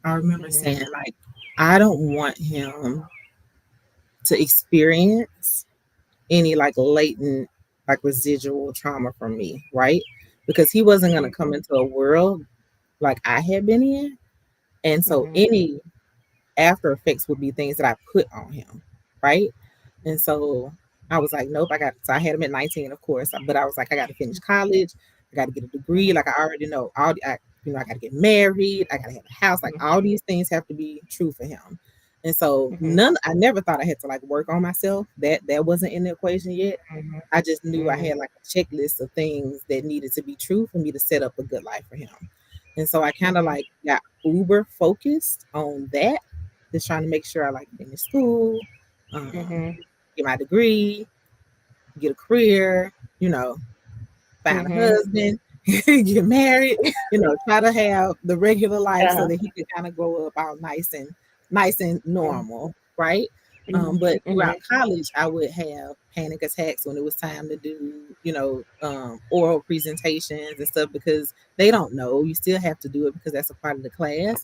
I remember Mhm. saying like, I don't want him to experience any like latent like residual trauma from me, right? Because he wasn't gonna come into a world like I had been in. And so Mhm. any after effects would be things that I put on him, right? And so I was like, nope, so I had him at 19, of course, but I was like, I got to finish college, I got to get a degree. Like, I already know I got to get married, I got to have a house. Like, all Mhm. these things have to be true for him. And so Mhm. I never thought I had to like work on myself. That wasn't in the equation yet. Mhm. I just knew I Mhm. had like a checklist of things that needed to be true for me to set up a good life for him. And so I kind of Mhm. like got uber focused on that, just trying to make sure I like finish school, um, Mhm. get my degree, get a career, you know, find a Mhm. husband, get married, try to have the regular life so Uh-huh. that he can kind of grow up all nice and Mhm. normal, right? Mhm. But throughout Mhm. college, I would have panic attacks when it was time to do, oral presentations and stuff because they don't know. You still have to do it because that's a part of the class.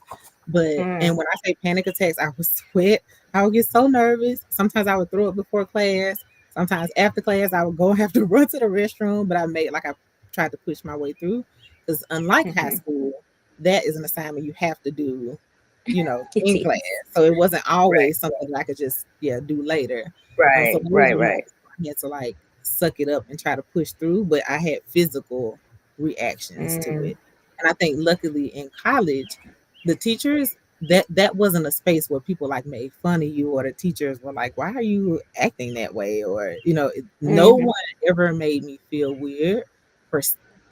And Mhm. when I say panic attacks, I would sweat. I would get so nervous. Sometimes I would throw up before class. Sometimes after class, I would go have to run to the restroom, but I tried to push my way through because unlike high Mhm. school, that is an assignment you have to do, It in class. is. So it wasn't Right. always something that I could just do later. So Right. those Right. were Right. moments where I had to like suck it up and try to push through, but I had physical reactions to Mm. it. And I think luckily in college, the teachers that wasn't a space where people like made fun of you or the teachers were like, why are you acting that way? Or, no Mhm. one ever made me feel weird for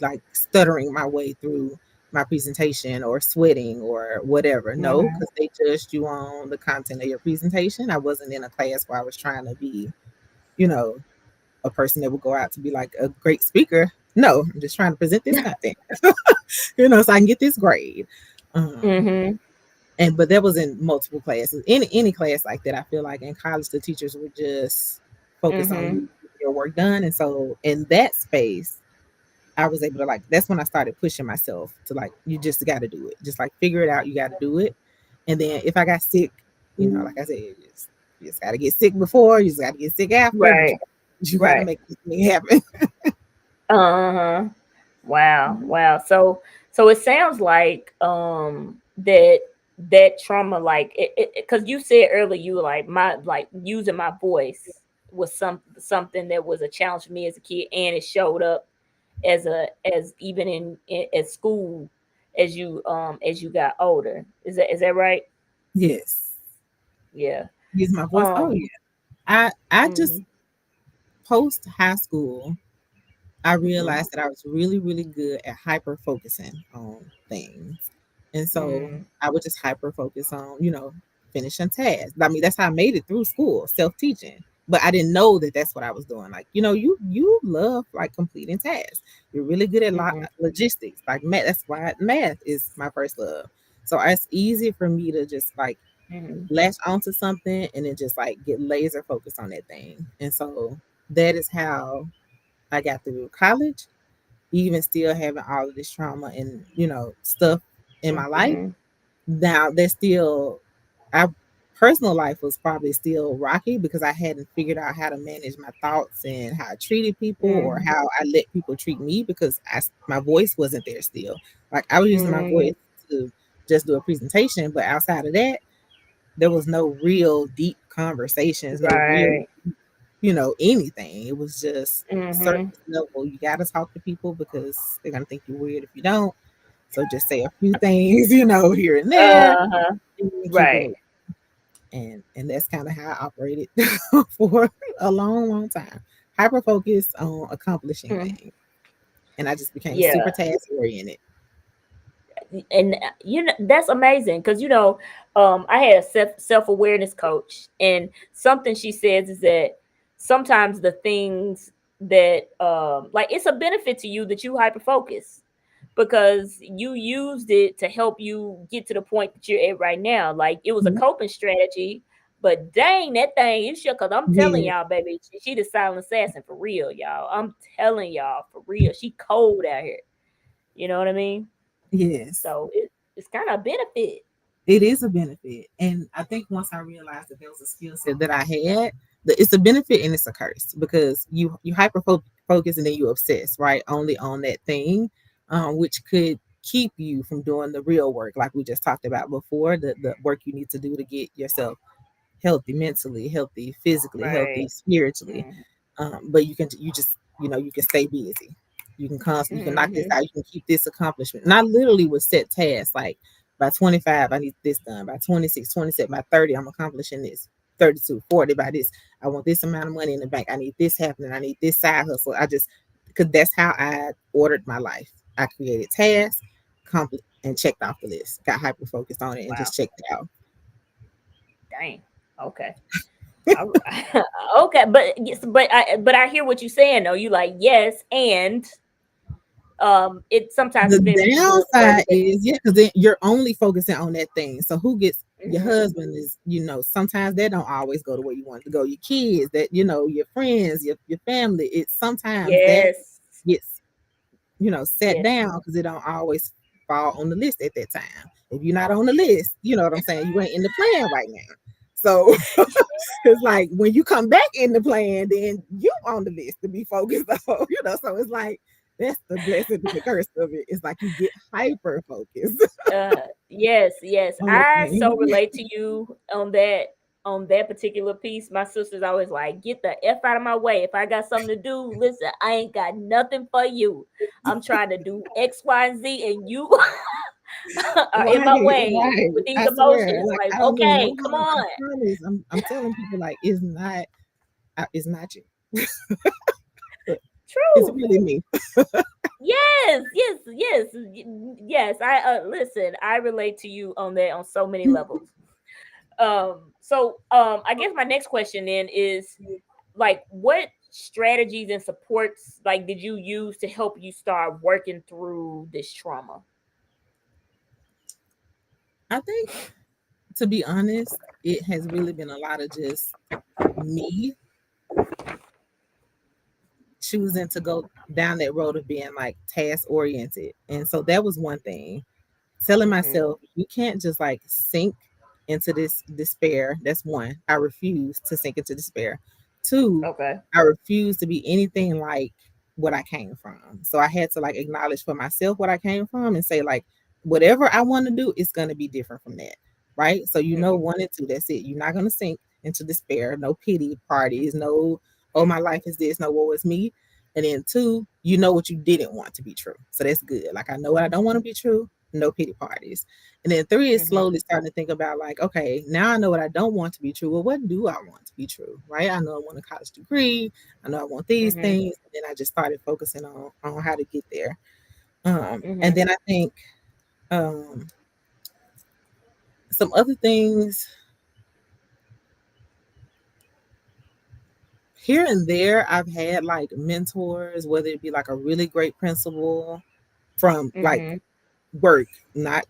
like stuttering my way through my presentation or sweating or whatever. No, Mhm. because they judged you on the content of your presentation. I wasn't in a class where I was trying to be, you know, a person that would go out to be like a great speaker. No, I'm just trying to present this content, so I can get this grade. Um, Mhm. and but that was in multiple classes. Any class like that, I feel like in college the teachers would just focus on you Mhm. getting your work done. And so in that space, I was able to like that's when I started pushing myself to like you just got to do it. Just like figure it out. You got to do it. And then if I got sick, like I said, you just got to get sick before. You just got to get sick after. But Right. you got to Right. make this thing happen. Uh-huh. Wow. Wow. So it sounds like that trauma, like it because you said earlier you were like my like using my voice was something that was a challenge for me as a kid, and it showed up as even in at school as you got older. Is that right? Yes. Yeah. Use my voice. Oh Um yeah. I just mhm. post high school I Mhm. realized that I was really, really good at hyper focusing on things. And so Mhm. I would just hyper focus on, finishing tasks. I mean, that's how I made it through school, self teaching. But I didn't know that that's what I was doing. Like, you love like completing tasks. You're really good at Mhm. logistics, like math. That's why math is my first love. So it's easy for me to just like Mhm. latch onto something and then just like get laser focused on that thing. And so that is how I got through college, even still having all of this trauma and stuff in my life. Mhm. Now there's still our personal life was probably still rocky because I hadn't figured out how to manage my thoughts and how I treated people or Mhm. how I let people treat me because my voice wasn't there still. Like I was using my voice Mhm. to just do a presentation, but outside of that, there was no real deep conversations, no real Right. anything. It was just Mhm. surface level. You got to talk to people because they're going to think you're weird if you don't. So just say a few things, here and there, Uh-huh. and keep it Right. moving. And that's kind of how I operated for a long, long time. Hyper focused on accomplishing Mm. things, and I just became Yeah. super task oriented. And that's amazing because I had a self-awareness coach, and something she says is that sometimes the things that like it's a benefit to you that you hyper focus because you used it to help you get to the point that you're at right now. Like it was a coping strategy, but dang, that thing you should. Because I'm telling Yes, y'all, baby, she the silent assassin for real, y'all. I'm telling y'all for real, she cold out here. You know what I mean? yes. So it's kind of a benefit. It is a benefit. And I think once I realized that there was a skill set that I had, that it's a benefit and it's a curse because you hyper focus and then you obsess, right? Only on that thing, which could keep you from doing the real work, like we just talked about before, the work you need to do to get yourself healthy mentally, healthy physically, healthy Right. spiritually. Mm-hmm. But you just you can stay busy. You can knock this Mm-hmm. out. You can keep this accomplishment. Not literally with set tasks like By 25, I need this done. By 26, 27, by 30, I'm accomplishing this. 32, 40, by this. I want this amount of money in the bank. I need this happening. I need this side hustle. Because that's how I ordered my life. I created tasks, and checked off the list. Got hyper focused on it and Wow. just checked it out. Dang. Okay. All right. Okay, but yes, but I hear what you're saying though. You like yes, and it sometimes The depends what you're doing for downside motivation. is, yeah, because then you're only focusing on that thing. So who gets your Hmm. husband is, sometimes that don't always go to where you want it to go. Your kids, that your friends, your family. It's sometimes that Yes. gets set Yes. down because it don't always fall on the list at that time. If you're not on the list, you know what I'm saying. You ain't in the plan right now. So it's like when you come back in the plan, then you on the list to be focused on. So it's like that's the blessing and the curse of it. It's like you get hyper focused Yes, yes. on the I so thing. relate to you on that particular piece. My sister's always like, get the F out of my way. If I got something to do, listen, I ain't got nothing for you. I'm trying to do X, Y, and Z, and you are in Right, my way right. with these I swear, emotions. like Like, I don't mean no okay, come harm. I on. promise. I'm telling people like it's not you. It's True. really me. Yes, yes, yes, yes. I listen, I relate to you on that on so many levels. I guess my next question then is like what strategies and supports like did you use to help you start working through this trauma? I think, to be honest, it has really been a lot of just me choosing to go down that road of being like task oriented. And so that was one thing. Telling Mm-hmm. myself, you can't just like sink into this despair. That's one. I refuse to sink into despair. Two, Okay. I refuse to be anything like what I came from. So I had to like acknowledge for myself what I came from and say, like, whatever I want to do is going to be different from that. Right. So, Mm-hmm. one and two, that's it. You're not going to sink into despair. No pity parties. No, oh, my life is this. No, woe is me. And then two, what you didn't want to be true. So that's good. Like, I know what I don't want to be true. No pity parties. And then three is Mm-hmm. slowly starting to think about like, okay, now I know what I don't want to be true. Well, what do I want to be true? Right? I know I want a college degree. I know I want these Mm-hmm. things. And then I just started focusing on how to get there. And Mm-hmm. then I think um, some other things here and there, I've had like mentors, whether it be like a really great principal from like Mm-hmm. work, not,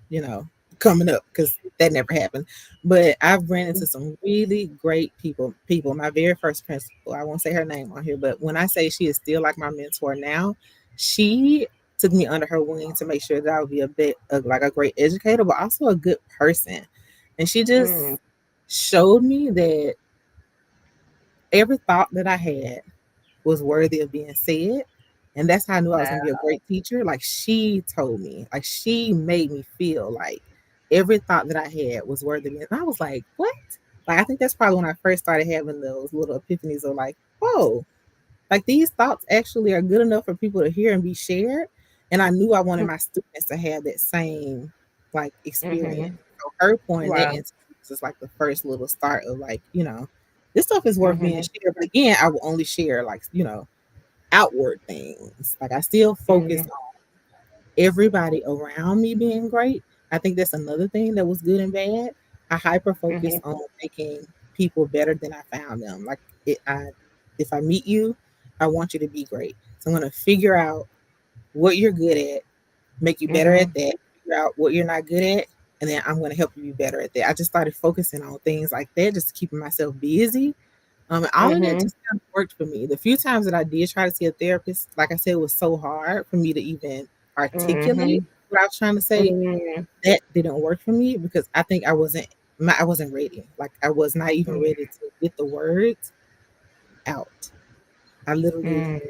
coming up because that never happened. But I've ran into some really great people. My very first principal, I won't say her name on here, but when I say she is still like my mentor now, she took me under her wing to make sure that I would be a bit of like a great educator, but also a good person. And she Mm-hmm. just showed me that every thought that I had was worthy of being said. And that's how I knew I was Wow. going to be a great teacher. Like she told me, like she made me feel like every thought that I had was worthy of it. And I was like, what? Like, I think that's probably when I first started having those little epiphanies of like, oh, like these thoughts actually are good enough for people to hear and be shared. And I knew I wanted my students to have that same like experience. Mm-hmm. So her pouring that Wow. into me was just like the first little start of like, this stuff is worth being Mm-hmm. shared. But again, I will only share like, outward things. Like I still focus Mm-hmm. on everybody around me being great. I think that's another thing that was good and bad. I hyper focus Mm-hmm. on making people better than I found them. Like if I meet you, I want you to be great. So I'm gonna figure out what you're good at, make you better at Mm-hmm. that, figure out what you're not good at, and then I'm gonna help you be better at that. I just started focusing on things like that, just keeping myself busy. And all of that Mm-hmm. just kind of worked for me. The few times that I did try to see a therapist, like I said, it was so hard for me to even articulate Mm-hmm. what I was trying to say. Mm-hmm. That didn't work for me because I think I wasn't ready. Like I was not even ready to get the words out. I literally Mm-hmm.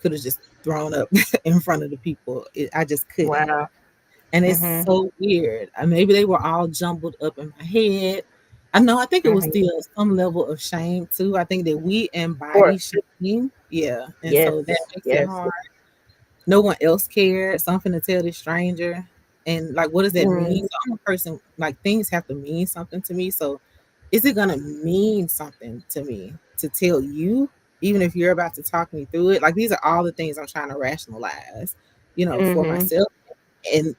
could have just thrown up in front of the people. I just couldn't. Wow. And it's Mhm, so weird. Maybe they were all jumbled up in my head. I know. I think it was mhm. still some level of shame too. I think that we Of embody course. shame, yeah, and Yes, so that makes it yes. hard. No one else cared. Something to tell this stranger, And like, what does that mean? Mm, So I'm a person, like, things have to mean something to me. So is it gonna mean something to me to tell you, even if you're about to talk me through it? Like, these are all the things I'm trying to rationalize, for mhm, myself, and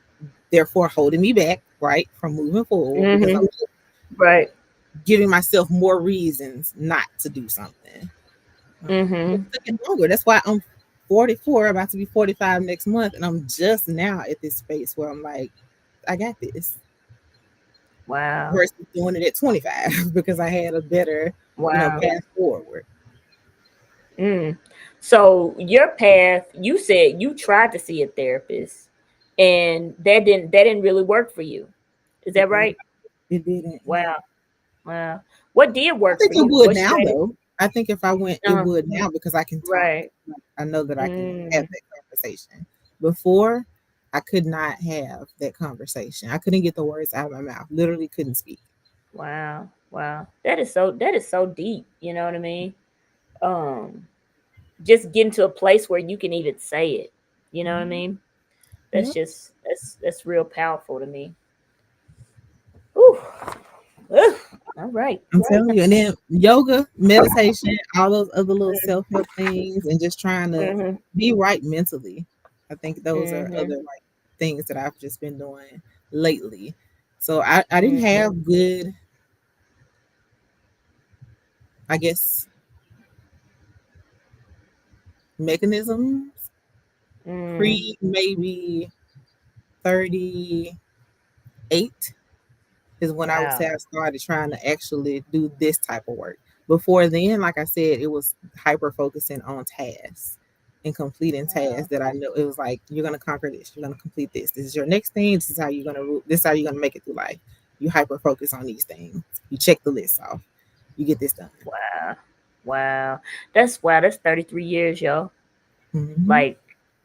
therefore holding me back, right, from moving forward because mhm. I'm Right. giving myself more reasons not to do something. But Mhm. it's taking longer. That's why I'm 44, about to be 45 next month, and I'm just now at this space where I'm like, I got this, Wow. versus doing it at 25 because I had a better, Wow. path forward. Mm. So your path, you said you tried to see a therapist and that didn't really work for you. Is It that didn't. right? It didn't. Wow. Wow. What did I work think for it you? would What now, strategy? though. I think if I went, it Uh, would now because I can talk. right. Like, I know that I can have Mm. that conversation. Before, I could not have that conversation. I couldn't get the words out of my mouth. Literally couldn't speak. Wow. Wow. That is so deep, you know what I mean? Um just getting to a place where you can even say it. You know what I Mhm. mean? That's Yep. just that's real powerful to me. Ooh. Ugh. All right. I'm telling you. And then yoga, meditation, all those other little self help things, and just trying to Mm-hmm. be right mentally. I think those are Mm-hmm. other like things that I've just been doing lately. So I didn't Mm-hmm. have good, I guess, mechanisms Mm. pre maybe 38 is when I would say Wow. I started trying to actually do this type of work. Before then, like I said, it was hyper focusing on tasks and completing tasks Wow. that I know it was like, you're gonna conquer this, you're gonna complete this. This is your next thing. This is how you're gonna this is how you're gonna make it through life. You hyper focus on these things. You check the list off. You get this done. Wow. Wow. That's 33 years, yo. Hmm. Like,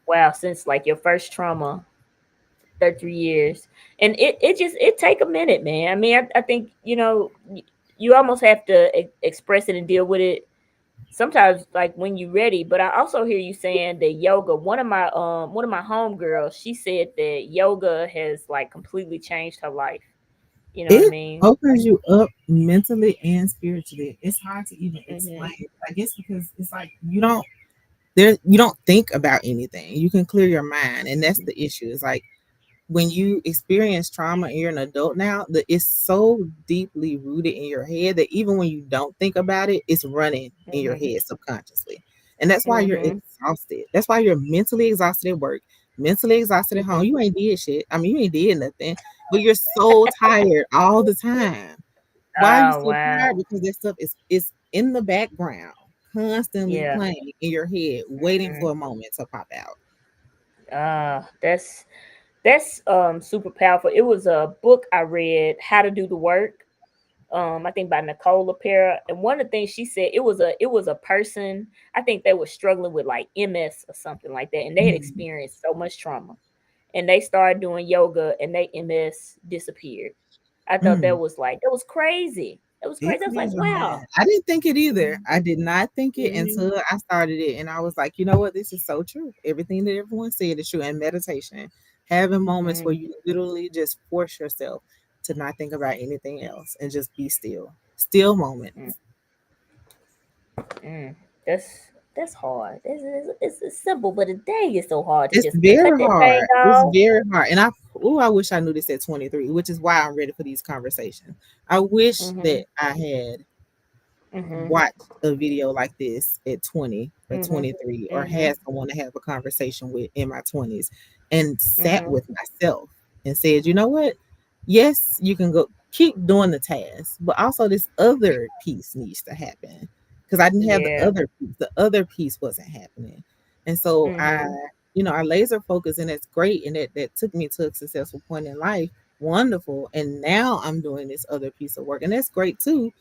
wow, since like your first trauma, 33 years. And it take a minute, man. I mean, I think, you almost have to express it and deal with it sometimes like when you're ready. But I also hear you saying that yoga, one of my homegirls, she said that yoga has like completely changed her life. You know what I It mean? opens you up mentally and spiritually. It's hard to even Mhm. explain. I guess because it's like you don't think about anything. You can clear your mind, and that's the issue. It's like when you experience trauma and you're an adult now, that it's so deeply rooted in your head that even when you don't think about it, it's running in your Mhm. head subconsciously. And that's why you're Mhm. exhausted. That's why you're mentally exhausted at work, mentally exhausted at home. Mhm. You ain't did shit. I mean, you ain't did nothing, but you're so tired all the time. Why are you Oh so wow. tired? Because that stuff is in the background, constantly Yeah. playing in your head, waiting Mhm. for a moment to pop out. That's super powerful. It was a book I read, How to Do the Work. I think by Nicole LaPera. And one of the things she said, it was a person, I think they were struggling with like MS or something like that, and they had Mm. experienced so much trauma. And they started doing yoga and they MS disappeared. I thought Mm. that was crazy. It was It crazy. I was like, clears your wow. mind. I didn't think it either. Mhm. I did not think it Mhm. until I started it. And I was like, you know what? This is so true. Everything that everyone said is true. And meditation, having moments where Mhm. you literally just force yourself to not think about anything else and just be still. Still Mm. moments. Mm. That's hard. It's simple, but the dang is so hard to It's just cut very that thing hard. It's off. very hard. And I wish I knew this at 23, which is why I'm ready for these conversations. I wish Mhm. that I had Mhm. watched a video like this at 20 or Mhm. 23, or Mhm. had someone to have a conversation with in my 20s, and sat Mhm. with myself and said, you know what? Yes, you can go keep doing the task, but also this other piece needs to happen because I didn't have the Yeah. other piece. The other piece wasn't happening. And so Mhm. I laser focus, and it's great. And that took me to a successful point in life. Wonderful. And now I'm doing this other piece of work, and that's great too,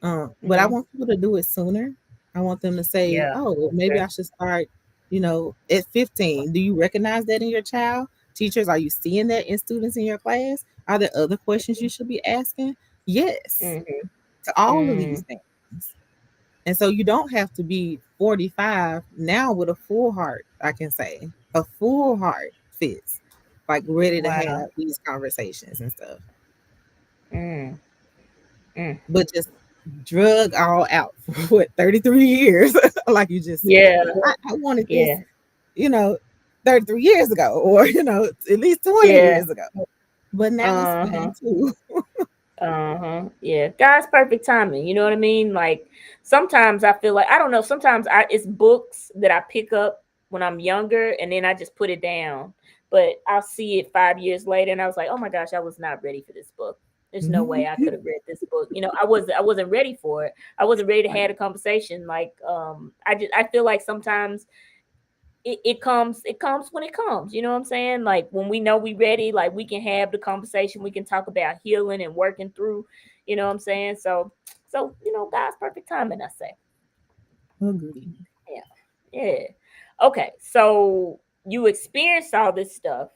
but I Mhm. want people to do it sooner. I want them to say, Yeah. "Oh, well, That's maybe fair. I should start." At 15. Do you recognize that in your child? Teachers, are you seeing that in students in your class? Are there other questions you should be asking? Yes, Mhm. to all of these Mm. things. And so you don't have to be 45 now with a full heart. I can say a full heart fits. like ready to Wow. have these conversations and stuff. Mm, mm. But just drug all out for what 33 years, like you just said. Yeah. I wanted this, Yeah. you know, 33 years ago, or at least 20 Yeah. years ago. But now it's fine Uh-huh. too. Uh-huh. Yeah. God's perfect timing. You know what I mean? Like sometimes I feel like I don't know, sometimes it's books that I pick up when I'm younger and then I just put it down. But I'll see it 5 years later and I was like, oh my gosh, I was not ready for this book. There's no way I Mhm. could have read this book. I wasn't ready for it. I wasn't ready to have a conversation. Like I feel like sometimes it comes when it comes, you know what I'm saying? Like when we know we ready, like we can have the conversation, we can talk about healing and working through, you know what I'm saying? So God's perfect timing, I say. Agreed. Yeah. Yeah. Okay, so you experienced all this stuff,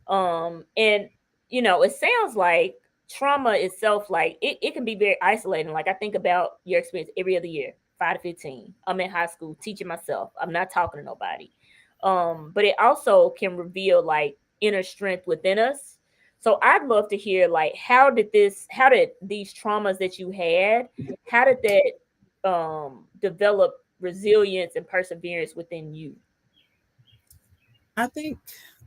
and it sounds like trauma itself, like it can be very isolating. Like I think about your experience every other year, 5 to 15, I'm in high school teaching myself, I'm not talking to nobody. But it also can reveal like inner strength within us. So I'd love to hear, like, how did these traumas that you had, how did that develop resilience and perseverance within you? I think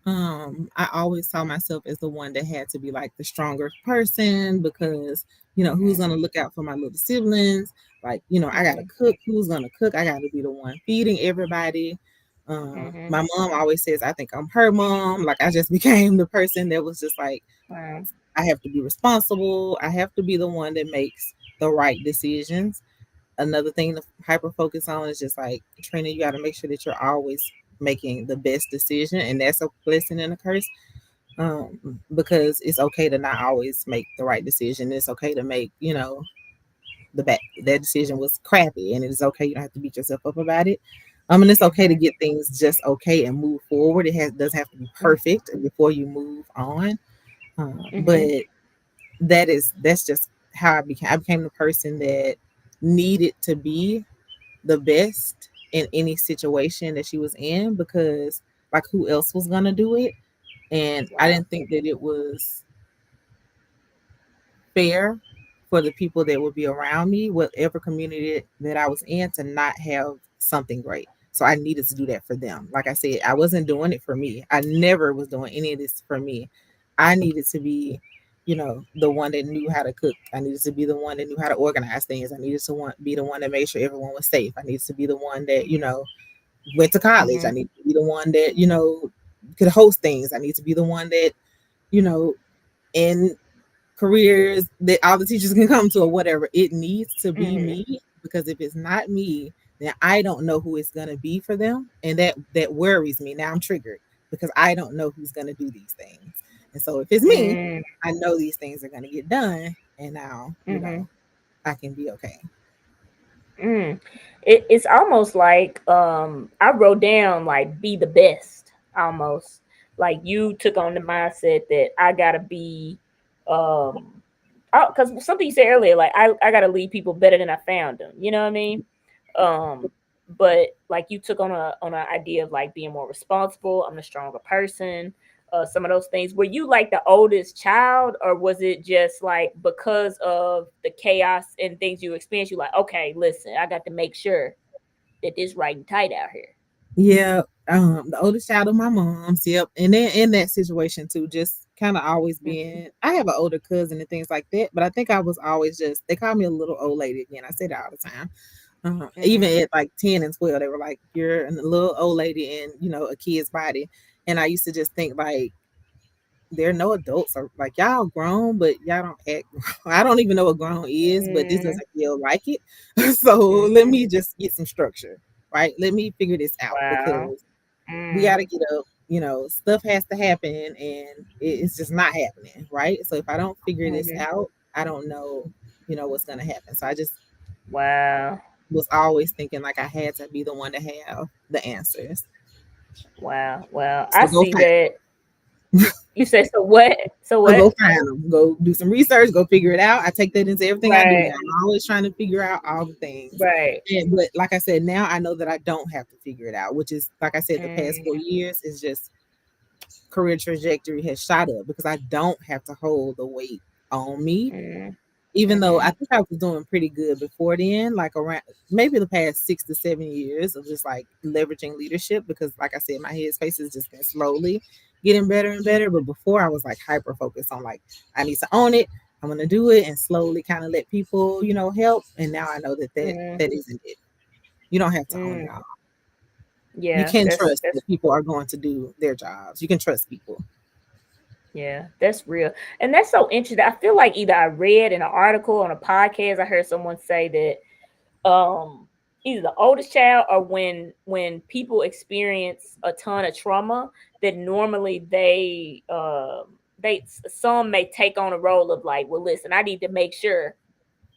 I always saw myself as the one that had to be like the stronger person because, who's Mm-hmm. gonna look out for my little siblings? Like, I gotta Mm-hmm. cook, who's gonna cook? I gotta be the one feeding everybody. Mm-hmm. My mom always says I think I'm her mom. Like I just became the person that was just like, Wow. I have to be responsible. I have to be the one that makes the right decisions. Another thing to hyper focus on is just like, Trina, you got to make sure that you're always making the best decision, and that's a blessing and a curse. Because it's okay to not always make the right decision. It's okay to make, that decision was crappy, and it's okay. You don't have to beat yourself up about it. And it's okay to Mm-hmm. get things just okay and move forward. Doesn't have to be perfect before you move on. Mm-hmm. But that's just how I became. I became the person that needed to be the best in any situation that she was in because like who else was gonna do it? And I Wow. didn't think that it was fair for the people that would be around me, whatever community that I was in, to not have something great. So I needed to do that for them. Like I said, I wasn't doing it for me. I never was doing any of this for me. I needed to be, the one that knew how to cook. I needed to be the one that knew how to organize things. I needed to be the one that made sure everyone was safe. I needed to be the one that, went to college. I Mm-hmm. needed to be the one that, could host things. I need to be the one that, you know, in careers that all the teachers can come to or whatever. It needs to be Mm-hmm. me because if it's not me, then I don't know who it's gonna be for them, and that worries me. Now I'm triggered because I don't know who's gonna do these things, and so if it's me, Mm-hmm. I know these things are gonna get done, and now Mm-hmm. I can be okay. Mm. It's almost like I wrote down like be the best, almost like you took on the mindset that I gotta be um because something you said earlier, like I gotta leave people better than I found them, you know what I mean? um but like you took on an idea of like being more responsible, I'm a stronger person, some of those things. Were you like the oldest child, or was it just like because of the chaos and things you experienced, you like, okay, listen, I got to make sure that this right and tight out here? Yeah, the oldest child of my mom's. Yep, and then in that situation too, just kind of always being. I have an older cousin and things like that, but I think I was always just. They call me a little old lady again. I say that all the time. Even Mm-hmm. at like 10 and 12, they were like, "You're a little old lady in a kid's body," and I used to just think like. There are no adults or like y'all grown, but y'all don't act. I don't even know what grown is, but this Mm-hmm. doesn't feel like it. So let Mm-hmm. me just get some structure, right? Let me figure this out Wow. because we got Mm. to get up. Stuff has to happen, and it's just not happening, right? So if I don't figure this Mm-hmm. out, I don't know, what's gonna happen. So I just Wow. was always thinking like I had to be the one to have the answers. Wow. Wow, I So go see find, that. You said so what? So so what? go find them. Go do some research. Go figure it out. I take that into everything I do Right. now. I'm always trying to figure out all the things. Right. But like I said, now I know that I don't have to figure it out, which is like I said, the past Mm. 4 years is just career trajectory has shot up because I don't have to hold the weight on me. Mm, Even though I mm-hmm, think I was doing pretty good before then, like around maybe the past 6 to 7 years of just like leveraging leadership, because like I said, my headspace has just been slowly getting better and better. But before I was like hyper focused on like, I need to own it, I'm gonna do it, and slowly kind of let people, help. And now I know that mm, that isn't it. You don't have to own it mm. all. You Yeah, can that's trust that's that people are going to do their jobs. You can trust people. yeah, that's real. And that's so interesting. I feel like either I read in an article on a podcast, I heard someone say that either the oldest child or when people experience a ton of trauma, that normally they some may take on a role of like, well, listen, I need to make sure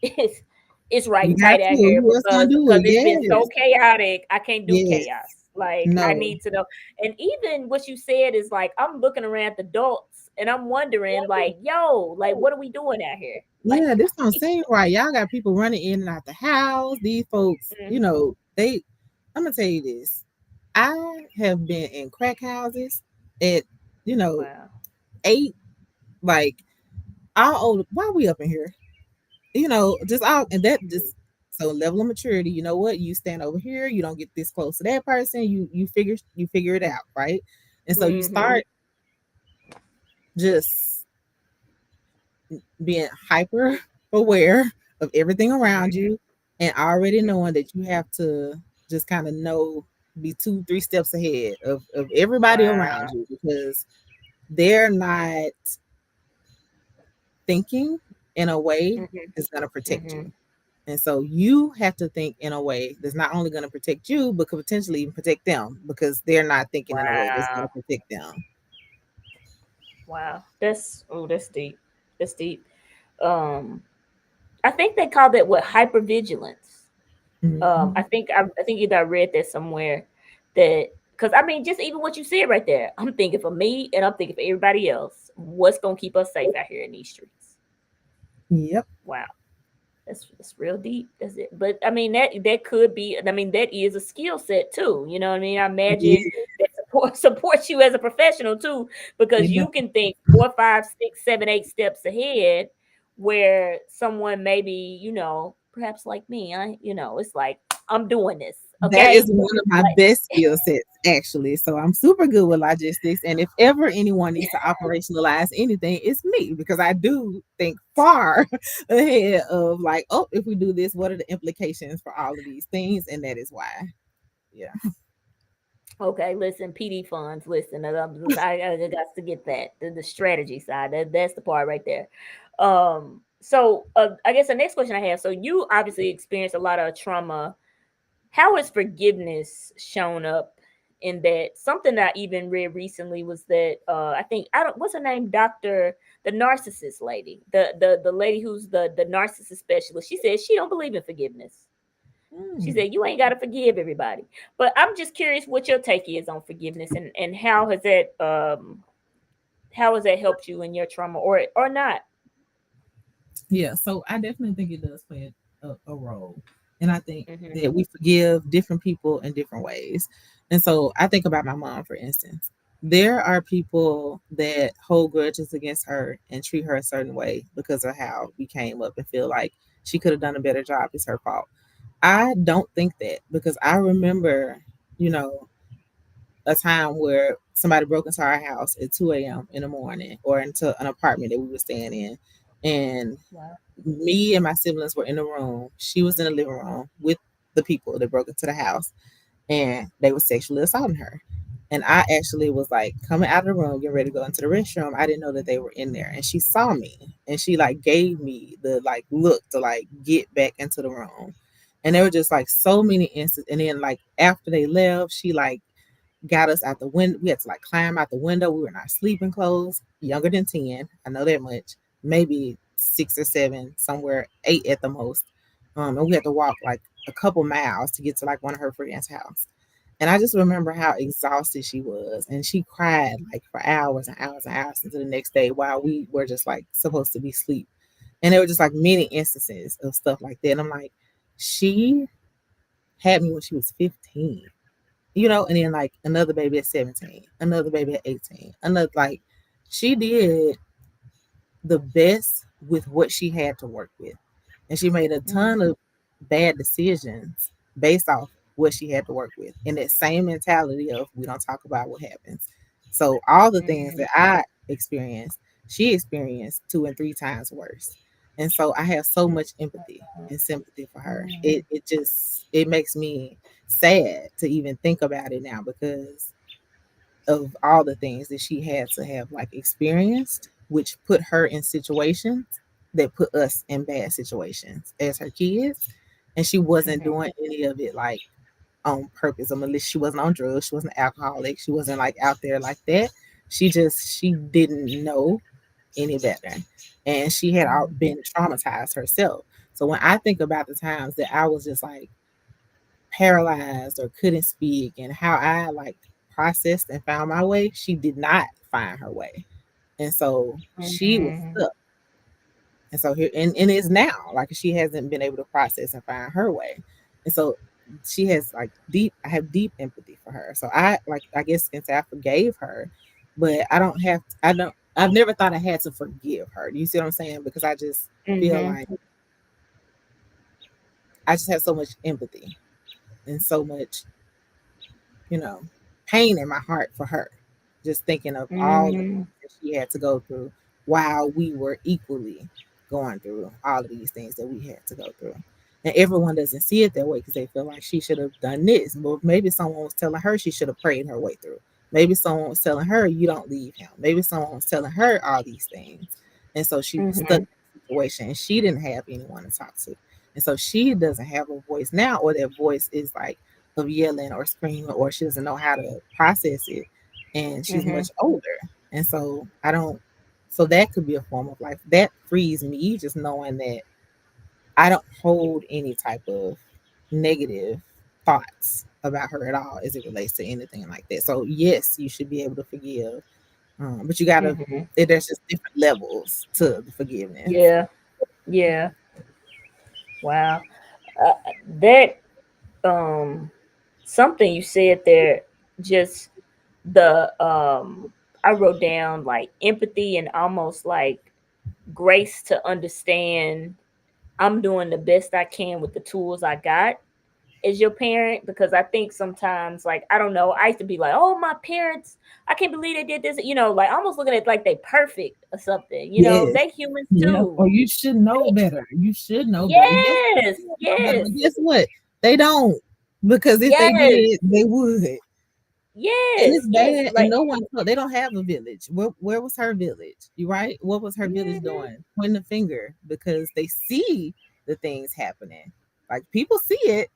it's it's right You and got tight to. out here Who else gonna do because it? it's been so Yes. chaotic. I can't do Yes. chaos. Like I No. need to know. And even what you said is like I'm looking around at the adults and I'm wondering like, yo, like what are we doing out here? Like, Yeah, this don't seem right. Y'all got people running in and out the house. These folks, mhm. I'm gonna tell you this. I have been in crack houses at, you know, Wow. 8, like all old. Why are we up in here? Just all, and that just, so level of maturity. You know what? You stand over here. You don't get this close to that person. You figure it out, right? And so you Mhm. start just being hyper aware of everything around Mhm. you, and already knowing that you have to just kind of be 2 3 steps ahead of everybody around Wow. you, because they're not thinking in a way Mhm. that's going to protect you. Mhm. And so you have to think in a way that's not only going to protect you, but could potentially even protect them, because they're not thinking in a way that's going Wow. to protect them. Wow. That's deep. That's deep. Um, I think they call that what hypervigilance. I Mhm. think I think either I read that somewhere that because I mean just even what you said right there, I'm thinking for me and I'm thinking for everybody else, what's gonna keep us safe out here in these streets? Yep. Wow. That's real deep. That's it. But I mean that could be. I mean that is a skill set too. You know what I mean? I imagine Yeah, that supports you as a professional too, because it you does. can think 4, 5, 6, 7, 8 steps ahead, where someone maybe perhaps like me. It's like I'm doing this. That is Okay, one of my like best skill sets, actually. So I'm super good with logistics. And if ever anyone needs to operationalize anything, it's me, because I do think far ahead of like, oh, if we do this, what are the implications for all of these things? And that is why. Yeah. okay, listen, PD funds. Listen, I got to get that the strategy side. That's the part right there. So I guess the next question I have. So you obviously experienced a lot of trauma. How has forgiveness shown up in that? Something that I even read recently was that I think I don't what's her name, Doctor the narcissist lady, the lady who's the narcissist specialist. She said she don't believe in forgiveness. She Mm. said, "You ain't got to forgive everybody." But I'm just curious what your take is on forgiveness and how has that helped you in your trauma or not? Yeah, so I definitely think it does play a role. And I think Hmm. that we forgive different people in different ways. And so I think about my mom, for instance. There are people that hold grudges against her and treat her a certain way because of how we came up, and feel like she could have done a better job. It's her fault. I don't think that, because I remember, you know, a time where somebody broke into our house at 2 a.m. in the morning, or into an apartment that we were staying in. And Wow. me and my siblings were in the room. She was in the living room with the people that broke into the house, and they were sexually assaulting her. And I actually was like coming out of the room, getting ready to go into the restroom. I didn't know that they were in there. And she saw me, and she like gave me the like look to like get back into the room. And there were just like so many instances. And then like after they left, she like got us out the window. We had to like climb out the window. We were in our sleeping clothes, younger than 10. I know that much. Maybe 6 or 7, somewhere 8 at the most. And we had to walk like a couple miles to get to like one of her friends' house. And I just remember how exhausted she was. And she cried like for hours and hours and hours into the next day, while we were just like supposed to be asleep. And there were just like many instances of stuff like that. And I'm like, she had me when she was 15. and then like another baby at 17, another baby at 18, another like she did the best with what she had to work with. And she made a ton Mhm. of bad decisions based off what she had to work with. And that same mentality of we don't talk about what happens. So all the things Mhm. that I experienced, she experienced two and three times worse. And so I have so much empathy and sympathy for her. Mhm. It makes me sad to even think about it now because of all the things that she had to have like experienced, which put her in situations that put us in bad situations as her kids. And she wasn't Mhm. doing any of it like on purpose or malicious. She wasn't on drugs. She wasn't alcoholic. She wasn't like out there like that. She didn't know any better. And she had Mhm. been traumatized herself. So when I think about the times that I was just like paralyzed or couldn't speak and how I like processed and found my way, she did not find her way. And so she was Mhm. stuck. And so here and is now like she hasn't been able to process and find her way. And so she has like I have deep empathy for her. So I guess can say I forgave her, but I've never thought I had to forgive her. Do you see what I'm saying? Because I just feel Mhm. like I just have so much empathy and so much you know, pain in my heart for her. Just thinking of all the Mhm. things that she had to go through while we were equally going through all of these things that we had to go through. And everyone doesn't see it that way because they feel like she should have done this. But maybe someone was telling her she should have prayed her way through. Maybe someone was telling her you don't leave him. Maybe someone was telling her all these things. And so she was stuck Mhm. in a situation and she didn't have anyone to talk to. And so she doesn't have a voice now, or that voice is like of yelling or screaming, or she doesn't know how to process it. And she's Mhm. much older. And so I don't, so that could be a form of life. That frees me just knowing that I don't hold any type of negative thoughts about her at all as it relates to anything like that. So yes, you should be able to forgive, but you gotta. Mhm. There's just different levels to the forgiveness. Yeah. Yeah. Wow. That something you said there, just the I wrote down like empathy and almost like grace to understand I'm doing the best I can with the tools I got as your parent, because I think sometimes, like, I don't know, I used to be like, oh, my parents, I can't believe they did this, like almost looking at like they perfect or something, Yes. they humans Yep. too. Or you should know better. You should know better. Yes, you Yes, should know better. yes, But guess what? They don't. Because if they yes, did, they would. And yes, it's yes, bad. And like, no one they don't have a village. Where was her village? You right? What was her village mhm, doing? Pointing the finger because they see the things happening. Like people see it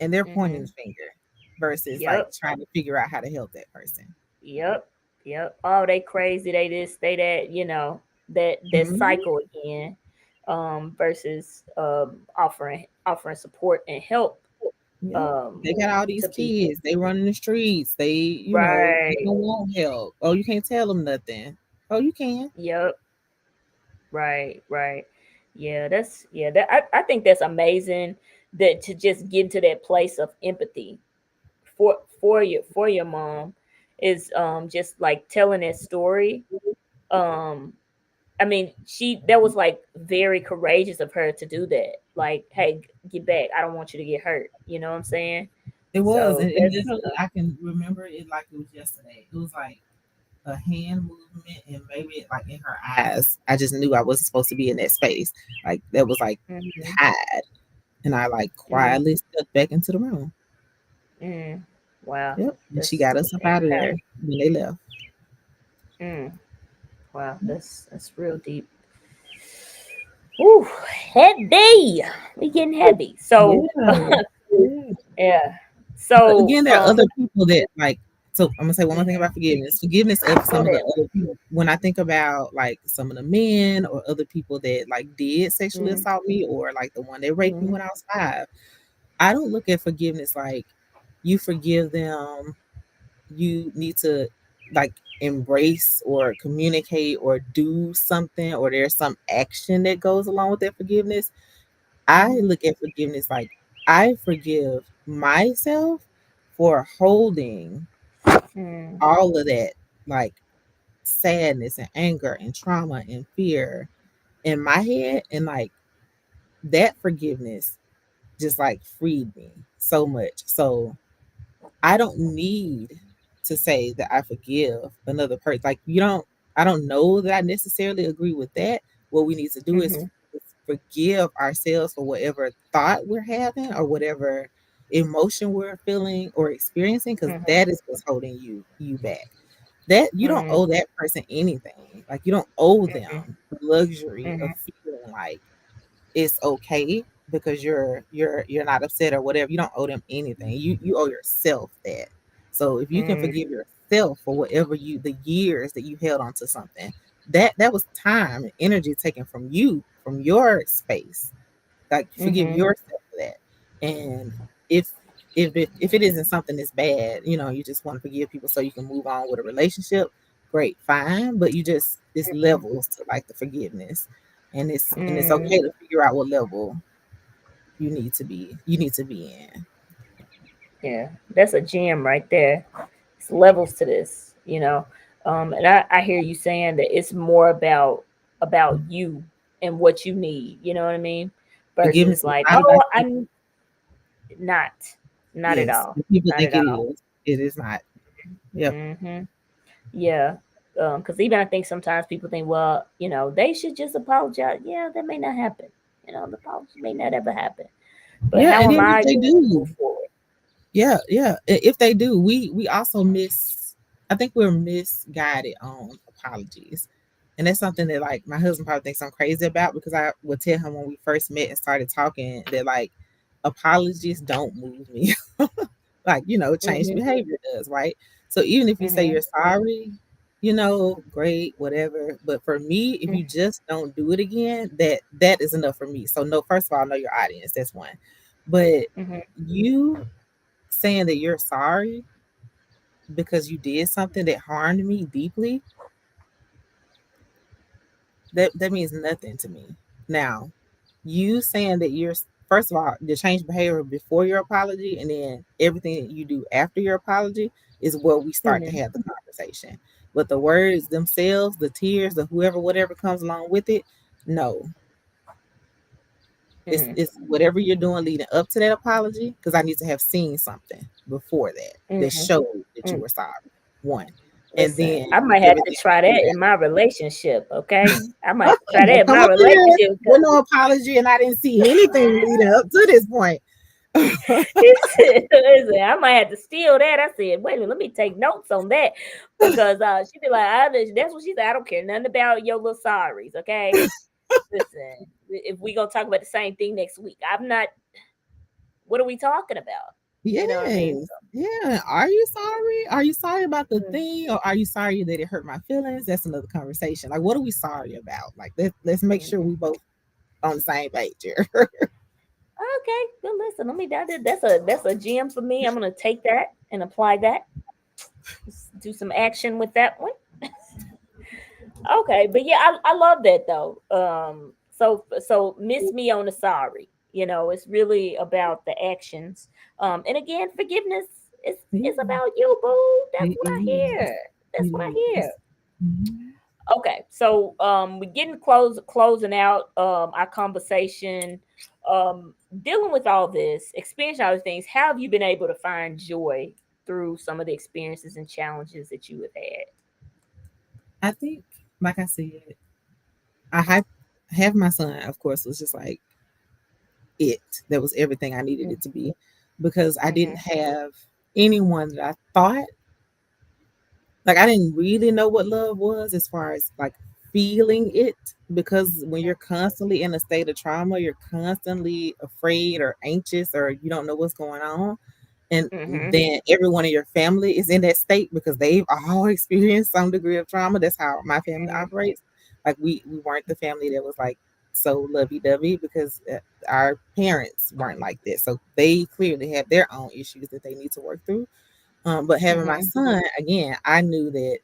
and they're pointing the mhm, finger versus like yep, trying to figure out how to help that person. yep, yep. Oh, they crazy, they this, they that, that Mhm. cycle again, versus offering support and help, Yeah. um, They got all these to people. kids. They running the streets. They Right. don't want help. Oh, you can't tell them nothing. Oh, you can. Yep. Right. Right. Yeah. I think that's amazing, that to just get into that place of empathy for your mom is just like telling that story. Um, I mean, that was like very courageous of her to do that. Like, hey, get back. I don't want you to get hurt. You know what I'm saying? It was, So and that's literally, I can remember it like it was yesterday. It was like a hand movement, and maybe like in her eyes. I just knew I wasn't supposed to be in that space. Like that was like mm-hmm, hide, and I like mm, quietly stepped back into the room. mm, wow. Yep, and she That's got us up out of there when they left. mm, wow. That's real deep. Ooh, heavy. We getting heavy. So Yeah, yeah. yeah. But So again, there are other people that like. So I'm gonna say one more thing mhm. about forgiveness. Forgiveness of Go some of the ahead. other people. When I think about like some of the men or other people that like did sexually Mm, assault me, or like the one that raped me mhm, when I was 5, I don't look at forgiveness like you forgive them. You need to like embrace or communicate or do something, or there's some action that goes along with that forgiveness. I mhm, look at forgiveness like I forgive myself for holding Mm, all of that, like sadness and anger and trauma and fear in my head. And like that forgiveness just like freed me so much. So I don't need to say that I forgive another person. Like you don't, I don't know that I necessarily agree with that. What we need to do mhm, is forgive ourselves for whatever thought we're having or whatever emotion we're feeling or experiencing, because mhm, that is what's holding you back. That you don't mhm, owe that person anything. Like you don't owe mhm, them the luxury of mhm, feeling like it's okay because you're not upset or whatever. You don't owe them anything. You owe yourself that. So if you can mhm, forgive yourself for whatever you the years that you held on to something, that was time and energy taken from you, from your space. Like forgive mhm, yourself for that. And if if it isn't something that's bad, you just want to forgive people so you can move on with a relationship, great, fine. But you just it's mhm, levels to like the forgiveness. And it's mm. okay to figure out what level you need to be in. Yeah, that's a gem right there. It's levels to this, you know. And I hear you saying that it's more about you and what you need. You know what I mean? Forgiveness Versus is like, not oh, about you. I'm not, not at Yes. all, If people not think at it all. is. It is not. Yep. Yeah. Because even I think sometimes people think, well, they should just apologize. Yeah, that may not happen. The apology may not ever happen. But Yeah, how and am then if I they going to do, move forward? yeah, yeah. If they do, we also miss. I think we're misguided on apologies, and that's something that like my husband probably thinks I'm crazy about, because I would tell him when we first met and started talking that like apologies don't move me. Like change Hmm. behavior does, right? So even if you say Hmm. you're sorry, great, whatever. But for me, if you just don't do it again, that is enough for me. So no, first of all, know your audience. That's one. But Hmm. you saying that you're sorry because you did something that harmed me deeply, that means nothing to me. Now, you saying that you're first of all, the change behavior before your apology and then everything that you do after your apology is where we start to Hmm. have the conversation. But the words themselves, the tears, the whoever, whatever comes along with it, no. Hmm. It's whatever you're doing leading up to that apology, because I need to have seen something before that Hmm. showed that you Hmm. were sorry. One. And Listen, then I might have to everything try you do that in my relationship. Okay, I might try after. that in Come my up here relationship with because no apology, and I didn't see anything leading up to this point. listen, I might have to steal that. I said, wait a minute, let me take notes on that because she be like, that's what she said. I don't care nothing about your little sorries. Okay, listen, if we gonna talk about the same thing next week, I'm not. What are we talking about? You know what I mean? Yes. Yeah. Are you sorry? Are you sorry about the So, thing, or are you sorry that it hurt my feelings? That's another conversation. Like, what are we sorry about? Like, let's make sure mm. we both on the same page here. Okay, well, listen, let me that's a gem for me. I'm gonna take that and apply that. Do some action with that one. Okay, but yeah, I love that though. So miss me on the sorry. It's really about the actions. And again, forgiveness is Yeah, about you, boo. That's it what I is. hear. That's what I It hear. is. Mhm. Okay, so we're getting closing out our conversation. Dealing with all this, experiencing all these things, how have you been able to find joy through some of the experiences and challenges that you have had? I think, like I said, I have my son. Of course, was just like it. That was everything I needed it to be, because I didn't Mm-hmm. have anyone that I thought, like, I didn't really know what love was as far as like feeling it, because when you're constantly in a state of trauma, you're constantly afraid or anxious or you don't know what's going on. And Mm-hmm. then everyone in your family is in that state because they've all experienced some degree of trauma. That's how my family Mm-hmm. operates. Like we weren't the family that was like so lovey-dovey, because our parents weren't like this. So they clearly have their own issues that they need to work through. But having my Mm-hmm. son, again, I knew that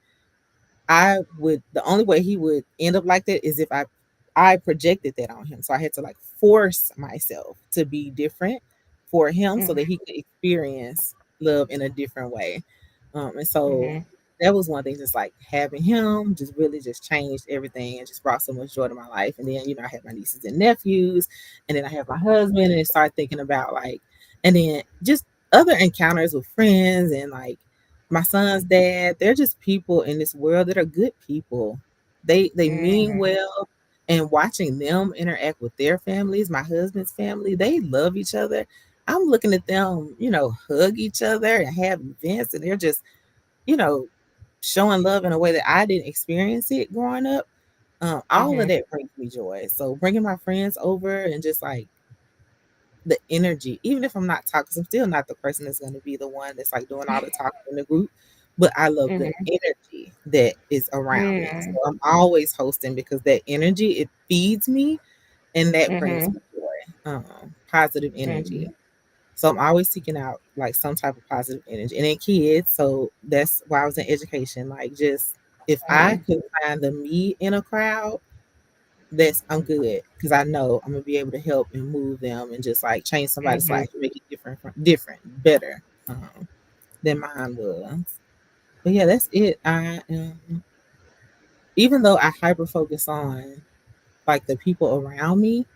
the only way he would end up like that is if I projected that on him. So I had to like force myself to be different for him so Mm-hmm. that he could experience. love in a different way. And so Mhm. that was one thing, just like having him just really just changed everything and just brought so much joy to my life. And then, I have my nieces and nephews, and then I have my husband, and start thinking about like, and then just other encounters with friends and like my son's dad. They're just people in this world that are good people. They mean Mhm. well, and watching them interact with their families, my husband's family, they love each other. I'm looking at them, hug each other and have events, and they're just, you know, showing love in a way that I didn't experience it growing up. All of Mhm. that brings me joy. So bringing my friends over and just like the energy, even if I'm not talking, 'cause I'm still not the person that's going to be the one that's like doing all the talking in the group, but I love the Mhm. energy that is around me. So Mhm. I'm always hosting because that energy, it feeds me, and that brings Mhm. me joy, positive energy. Mhm. So I'm always seeking out like some type of positive energy. And then kids, so that's why I was in education. Like, just if I Mhm. could find the me in a crowd, that's I'm good, because I know I'm gonna be able to help and move them and just like change somebody's Mhm. life, make it different, better, than mine was. But yeah, that's it. I Even though I hyper focus on like the people around me,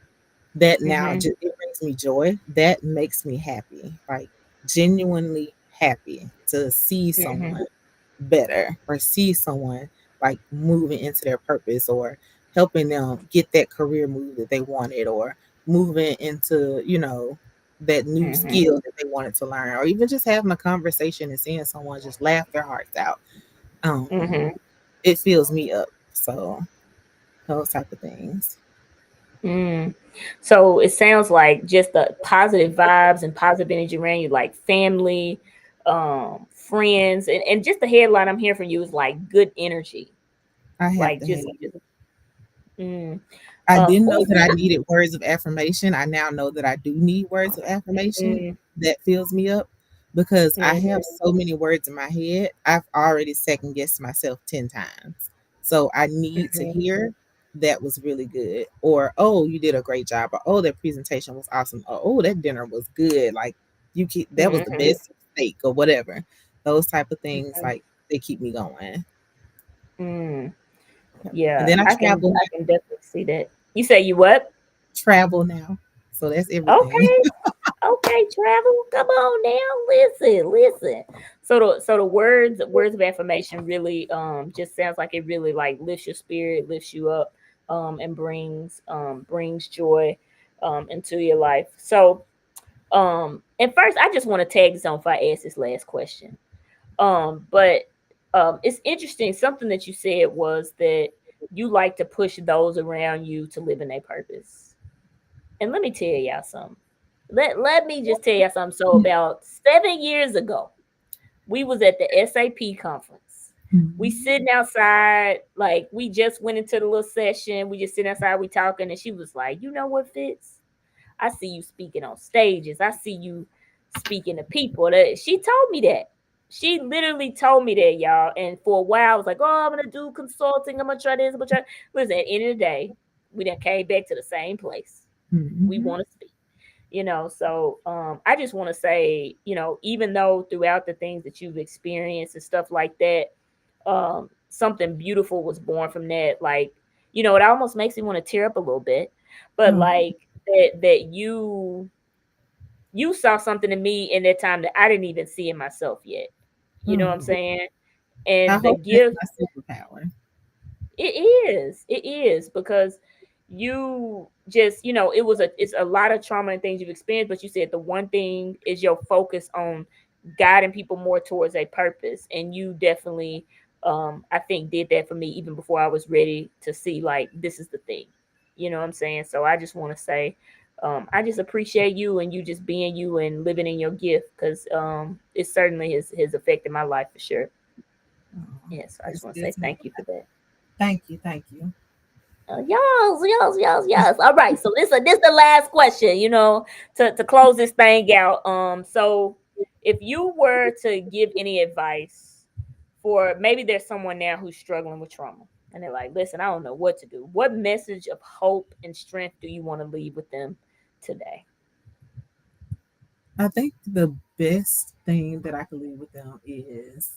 that now Mhm. just it brings me joy. That makes me happy, like genuinely happy to see Mhm. someone better, or see someone like moving into their purpose, or helping them get that career move that they wanted, or moving into, that new Mhm. skill that they wanted to learn, or even just having a conversation and seeing someone just laugh their hearts out. Um, Mhm. it fills me up. So those type of things. Mm. So it sounds like just the positive vibes and positive energy around you, like family, friends, and just the headline I'm hearing from you is like good energy. I have Like to have. just mm. I didn't know Oh, that I needed words of affirmation. I now know that I do need words of affirmation. mm, That fills me up, because I mm, have so many words in my head. I've already second guessed myself 10 times. So I need to mhm, hear that was really good, or oh, you did a great job, or oh, that presentation was awesome, or oh, that dinner was good. Like, that was the mhm, best steak, or whatever. Those type of things, mhm, like, they keep me going. mm. Yep. And Yeah, then I travel I can definitely see that. You say you what? travel now. So that's everything. Okay. Okay, travel. Come on now. Listen. So the words of affirmation really just sounds like it really like lifts your spirit, lifts you up, and brings joy into your life. So and first I just want to tag this on if I ask this last question. But it's interesting, something that you said was that you like to push those around you to live in their purpose. And let me tell y'all something. Let me just tell y'all something. So about 7 years ago, we was at the SAP conference. We Mhm. sitting outside, like we just went into the little session. We just sitting outside, we talking, and she was like, "You know what, Fitz? I see you speaking on stages. I see you speaking to people." That she told me that. She literally told me that, y'all. And for a while, I was like, "Oh, I'm gonna do consulting. I'm gonna try this. I'm gonna try." Listen, at the end of the day, we done came back to the same place. We Mhm. want to speak. So I just want to say, even though throughout the things that you've experienced and stuff like that, something beautiful was born from that. Like, it almost makes me want to tear up a little bit, but Oh, like that you saw something in me in that time that I didn't even see in myself yet. You know what I'm oh. saying? I And the hope that's gift. my superpower. It is because you just, it's a lot of trauma and things you've experienced, but you said the one thing is your focus on guiding people more towards a purpose. And you definitely, I think, did that for me even before I was ready to see like this is the thing. You know what I'm saying? So I just want to say, I just appreciate you and you just being you and living in your gift because it certainly has affected my life for sure. Oh, Yes, I just that's want to good say to know. thank you for that. Thank you. Thank you. Yes. All right. So this the last question, to close this thing out. So if you were to give any advice for maybe there's someone now who's struggling with trauma and they're like, listen, I don't know what to do. What message of hope and strength do you want to leave with them today? I think the best thing that I can leave with them is,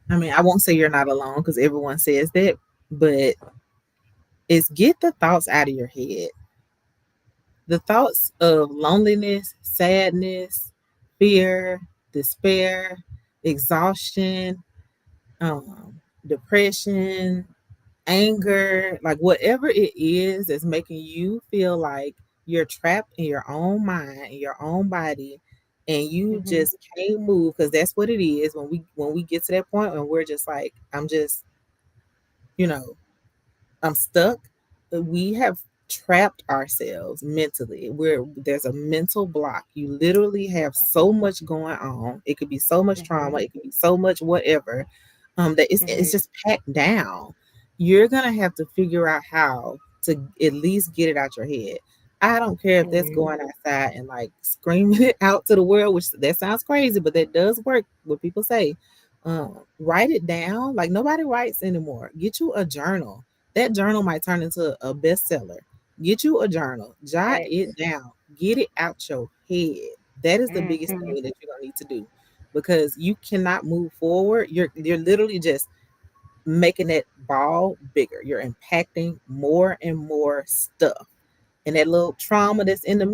I mean, I won't say you're not alone because everyone says that, but it's get the thoughts out of your head. The thoughts of loneliness, sadness, fear, despair, exhaustion, depression, anger, like whatever it is that's making you feel like you're trapped in your own mind, in your own body, and you Mhm. just can't move, because that's what it is when we get to that point when we're just like, I'm just, you know, I'm stuck. We have trapped ourselves mentally. Where there's a mental block. You literally have so much going on. It could be so much trauma. Mhm. It could be so much whatever. That it's Mhm. just packed down. You're gonna have to figure out how to at least get it out your head. I don't care if that's Mhm. going outside and like screaming it out to the world, which that sounds crazy, but that does work. What people say, write it down. Like nobody writes anymore. Get you a journal. That journal might turn into a bestseller. Get you a journal, jot it Thanks. down, get it out your head. That is the biggest Mhm. thing that you're gonna need to do, because you cannot move forward. You're literally just making that ball bigger. You're impacting more and more stuff. And that little trauma that's in the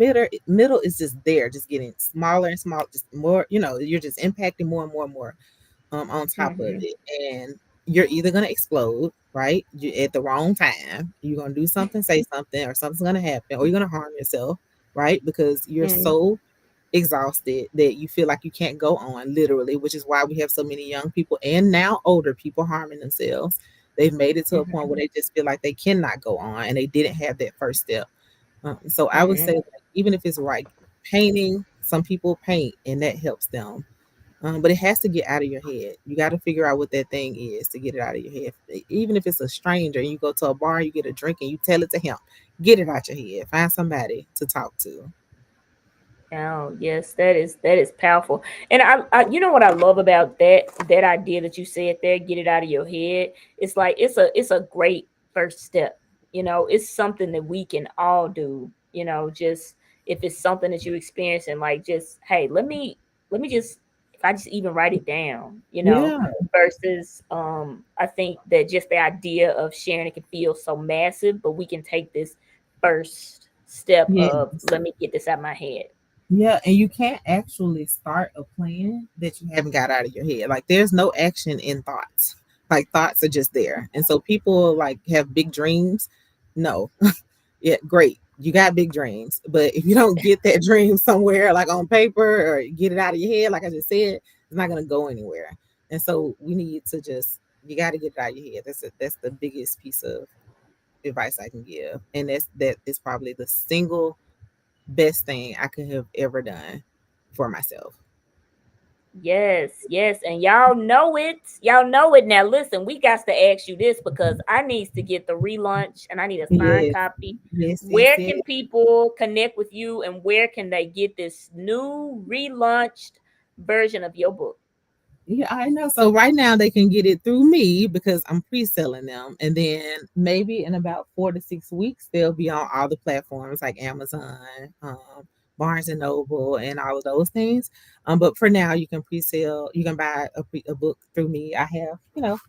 middle is just there, just getting smaller and smaller, just more, you're just impacting more and more and more on top of Mhm. it. And you're either going to explode, right? At the wrong time. You're going to do something, say something, or something's going to happen, or you're going to harm yourself, right? Because you're Mhm. so exhausted that you feel like you can't go on, literally, which is why we have so many young people and now older people harming themselves. They've made it to a point where Mhm. they just feel like they cannot go on and they didn't have that first step. So I would say, Mhm. like, even if it's like painting, some people paint and that helps them, but it has to get out of your head. You got to figure out what that thing is to get it out of your head. Even if it's a stranger and you go to a bar, you get a drink and you tell it to him, get it out your head. Find somebody to talk to. Oh, yes, that is powerful. And you know what I love about that idea that you said there, get it out of your head. It's like it's a great first step. It's something that we can all do. Just if it's something that you experience and like just hey, let me just if I just even write it down. Yeah, Versus I think that just the idea of sharing it can feel so massive, but we can take this first step of yes. let me get this out of my head. Yeah, and you can't actually start a plan that you haven't got out of your head. Like there's no action in thoughts. Like thoughts are just there. And so people like have big dreams. No. Yeah, great. You got big dreams. But if you don't get that dream somewhere like on paper or get it out of your head, like I just said, it's not gonna go anywhere. And so we need to just, you gotta get it out of your head. That's the biggest piece of advice I can give. And that is probably the single best thing I could have ever done for myself. Yes, yes, and y'all know it. Y'all know it. Now listen, we got to ask you this because I needs to get the relaunch and I need a signed Yes, copy. yes, yes, Where yes. can people connect with you and where can they get this new relaunched version of your book? Yeah, I know. So right now they can get it through me because I'm pre-selling them, and then maybe in about 4 to 6 weeks they'll be on all the platforms like Amazon, Barnes and Noble, and all of those things. But for now, you can pre-sell. You can buy a book through me. I have,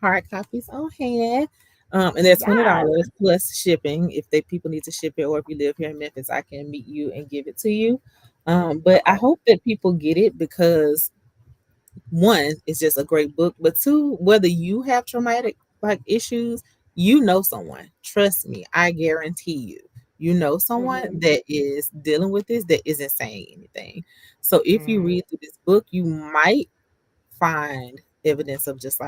hard copies on hand. And they're Yeah. $20 plus shipping if they people need to ship it, or if you live here in Memphis, I can meet you and give it to you. But I Okay. hope that people get it because one, it's just a great book, but two, whether you have traumatic like issues, you know someone. Trust me, I guarantee you. You know someone Mm-hmm. that is dealing with this that isn't saying anything. So if you Mm-hmm. read through this book, you might find evidence of just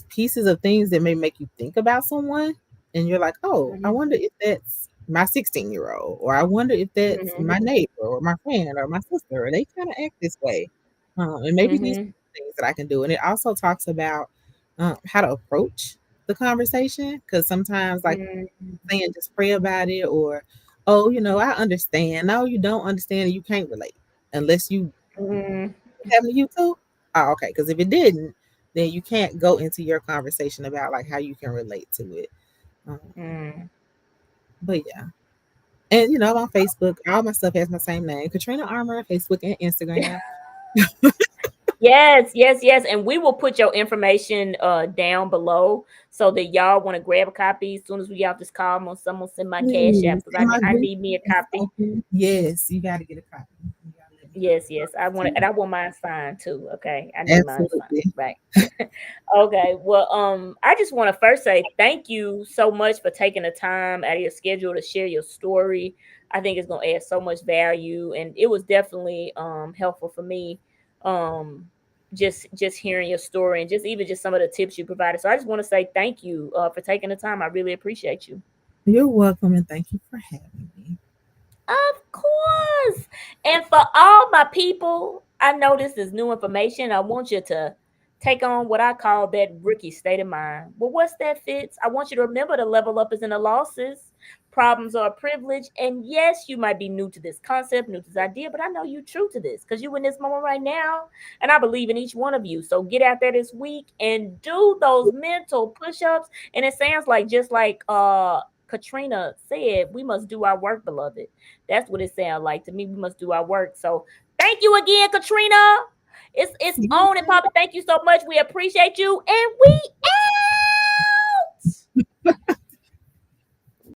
pieces of things that may make you think about someone, and you're like, oh, I wonder if that's my 16-year-old, or I wonder if that's Mm-hmm. my neighbor or my friend or my sister, or they kind of act this way. And maybe these Mm-hmm. things that I can do. And it also talks about how to approach the conversation, because sometimes like Mm-hmm. saying just pray about it, or oh, I understand. No, you don't understand, and you can't relate unless you Mm-hmm. happened to you too? Oh, okay. Because if it didn't, then you can't go into your conversation about like how you can relate to it. Um, Mm-hmm. but yeah, And I'm on Facebook. All my stuff has my same name, Katrina Armour, Facebook and Instagram. Yes, yes, yes. And we will put your information down below so that y'all want to grab a copy as soon as we get off this call. I'm gonna someone send my cash app Please, because in my I business need me a is copy. open. Yes, you got to get a copy. You got to let me know Yes, so yes. I I can want it, send and you. I want mine signed too. Okay. I need mine signed. Absolutely. Right. Okay. Well, I just want to first say thank you so much for taking the time out of your schedule to share your story. I think it's gonna add so much value, and it was definitely helpful for me. Um just hearing your story and just even just some of the tips you provided. So I just want to say thank you for taking the time. I really appreciate you. You're welcome, and thank you for having me. Of course. And for all my people, I know this is new information. I want you to take on what I call that rookie state of mind. Well, what's that, Fitz? I want you to remember the level up is in the losses. Problems are a privilege. And yes, you might be new to this concept, new to this idea, but I know you're true to this because you're in this moment right now. And I believe in each one of you. So get out there this week and do those mental push-ups. And it sounds like just like Katrina said, we must do our work, beloved. That's what it sounds like to me. We must do our work. So thank you again, Katrina. It's on and popping. Thank you so much. We appreciate you. And we out.